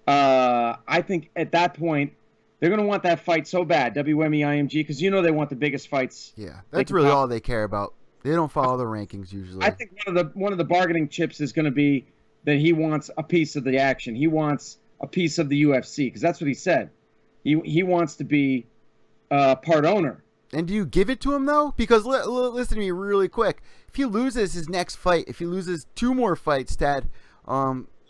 I think at that point, they're going to want that fight so bad, WME IMG, because they want the biggest fights. Yeah, that's really all they care about. They don't follow the rankings usually. I think one of the bargaining chips is going to be that he wants a piece of the action. He wants a piece of the UFC, because that's what he said. He wants to be part owner. And do you give it to him, though? Because listen to me really quick. If he loses his next fight, if he loses 2 more fights, Ted,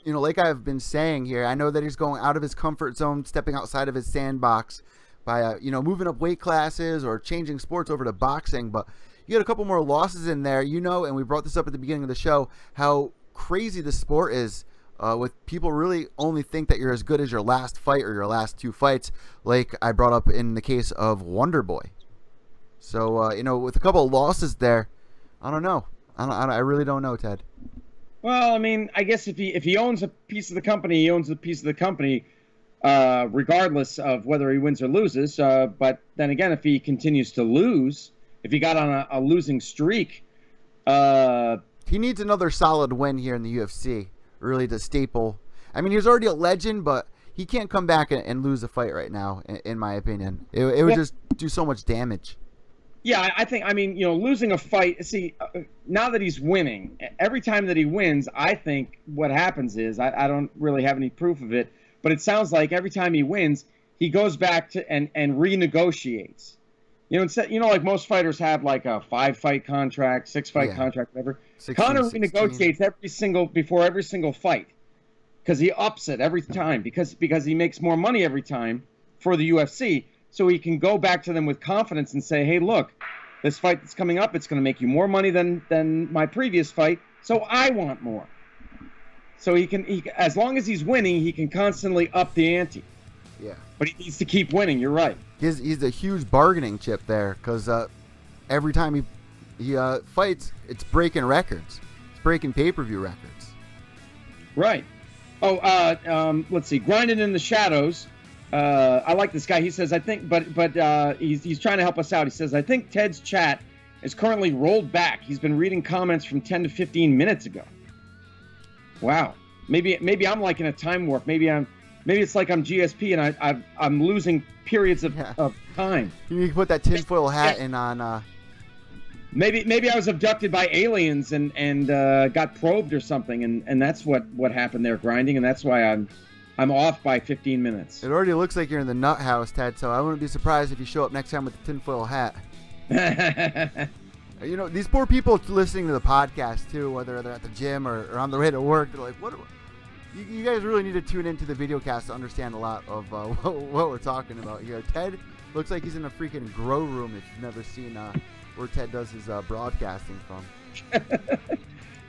like I've been saying here, I know that he's going out of his comfort zone, stepping outside of his sandbox by, moving up weight classes or changing sports over to boxing. But you got a couple more losses in there, and we brought this up at the beginning of the show, how crazy the sport is with people really only think that you're as good as your last fight or your last 2 fights, like I brought up in the case of Wonder Boy. So, with a couple of losses there, I don't know. I really don't know, Ted. Well, I mean, I guess if he owns a piece of the company, he owns a piece of the company, regardless of whether he wins or loses. But then again, if he continues to lose, if he got on a losing streak, he needs another solid win here in the UFC, really, to staple. I mean, he's already a legend, but he can't come back and lose a fight right now, in my opinion. It would just do so much damage. Yeah, I think, losing a fight, see, now that he's winning, every time that he wins, I think what happens is, I don't really have any proof of it, but it sounds like every time he wins, he goes back to and renegotiates. Instead, like most fighters have like a 5-fight contract, 6-fight contract, whatever. 16, Conor 16. renegotiates before every single fight because he ups it every time because he makes more money every time for the UFC. So he can go back to them with confidence and say, hey, look, this fight that's coming up, it's going to make you more money than my previous fight, so I want more. So he as long as he's winning, he can constantly up the ante. Yeah. But he needs to keep winning, you're right. He's a huge bargaining chip there because every time he fights, it's breaking records. It's breaking pay-per-view records. Right. Oh, let's see. Grinding in the Shadows. I like this guy. He says, I think, but he's trying to help us out. He says, I think Ted's chat is currently rolled back. He's been reading comments from 10 to 15 minutes ago. Wow. Maybe I'm like in a time warp. Maybe it's like I'm GSP and I'm losing periods of time. You can put that tinfoil hat in on. Maybe I was abducted by aliens and got probed or something, and that's what happened there, Grinding, and that's why I'm off by 15 minutes. It already looks like you're in the nut house, Ted, so I wouldn't be surprised if you show up next time with the tinfoil hat. These poor people listening to the podcast, too, whether they're at the gym or on the way to work, they're like, what? You guys really need to tune into the video cast to understand a lot of what we're talking about here. Ted looks like he's in a freaking grow room if you've never seen where Ted does his broadcasting from.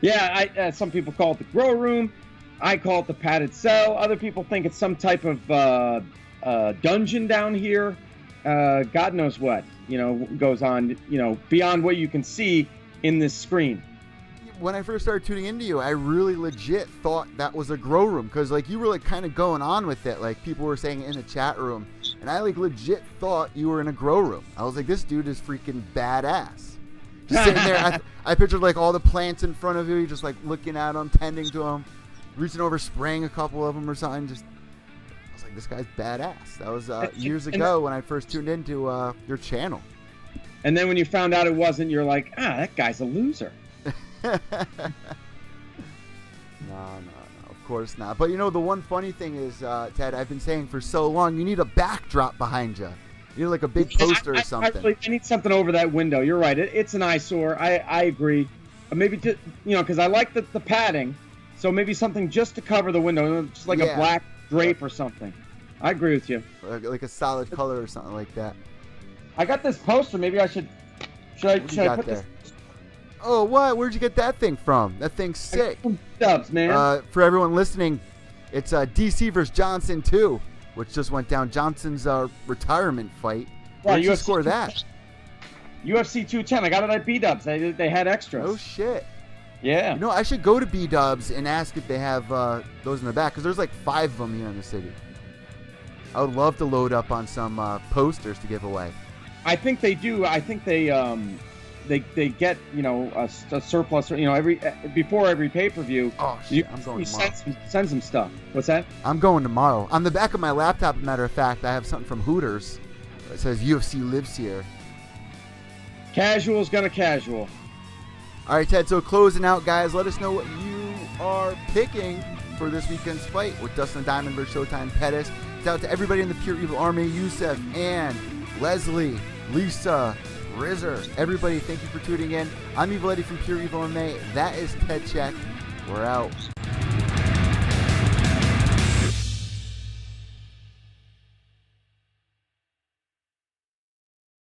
Yeah, some people call it the grow room. I call it the padded cell. Other people think it's some type of dungeon down here. God knows what, goes on, beyond what you can see in this screen. When I first started tuning into you, I really legit thought that was a grow room because, you were, kind of going on with it. Like, people were saying in the chat room. And I, legit thought you were in a grow room. I was like, this dude is freaking badass. Just sitting there. I pictured, all the plants in front of you, just, looking at them, tending to them. Reaching over, spraying a couple of them or something. I was like, this guy's badass. That was years ago when I first tuned into your channel. And then when you found out it wasn't, you're like, that guy's a loser. No, of course not. But the one funny thing is, Ted, I've been saying for so long, you need a backdrop behind you. You need like a big poster or something. I need something over that window. You're right. It's an eyesore. I agree. Maybe just, because I like the padding. So maybe something just to cover the window, just like a black drape or something. I agree with you. Like a solid color or something like that. I got this poster. Maybe I should I put this? Oh, what? Where'd you get that thing from? That thing's sick. Dubs, man. For everyone listening, it's DC versus Johnson 2, which just went down. Johnson's retirement fight. Where did you score that? UFC 210. I got it at B-Dubs. They had extras. Oh, shit. Yeah. I should go to B-Dubs and ask if they have those in the back, because there's like 5 of them here in the city. I would love to load up on some posters to give away. I think they do. I think they get a surplus. Before every pay-per-view. Oh shit! I'm going tomorrow. Send some stuff. What's that? I'm going tomorrow. On the back of my laptop, as a matter of fact, I have something from Hooters. It says UFC lives here. Casual's gonna casual. All right, Ted. So closing out, guys. Let us know what you are picking for this weekend's fight with Dustin Diamond versus Showtime Pettis. It's out to everybody in the Pure Evil Army: Yusef, Ann, Leslie, Lisa, Rizzer. Everybody, thank you for tuning in. I'm EVil Eddie from Pure Evil MMA. That is Ted Czech. We're out.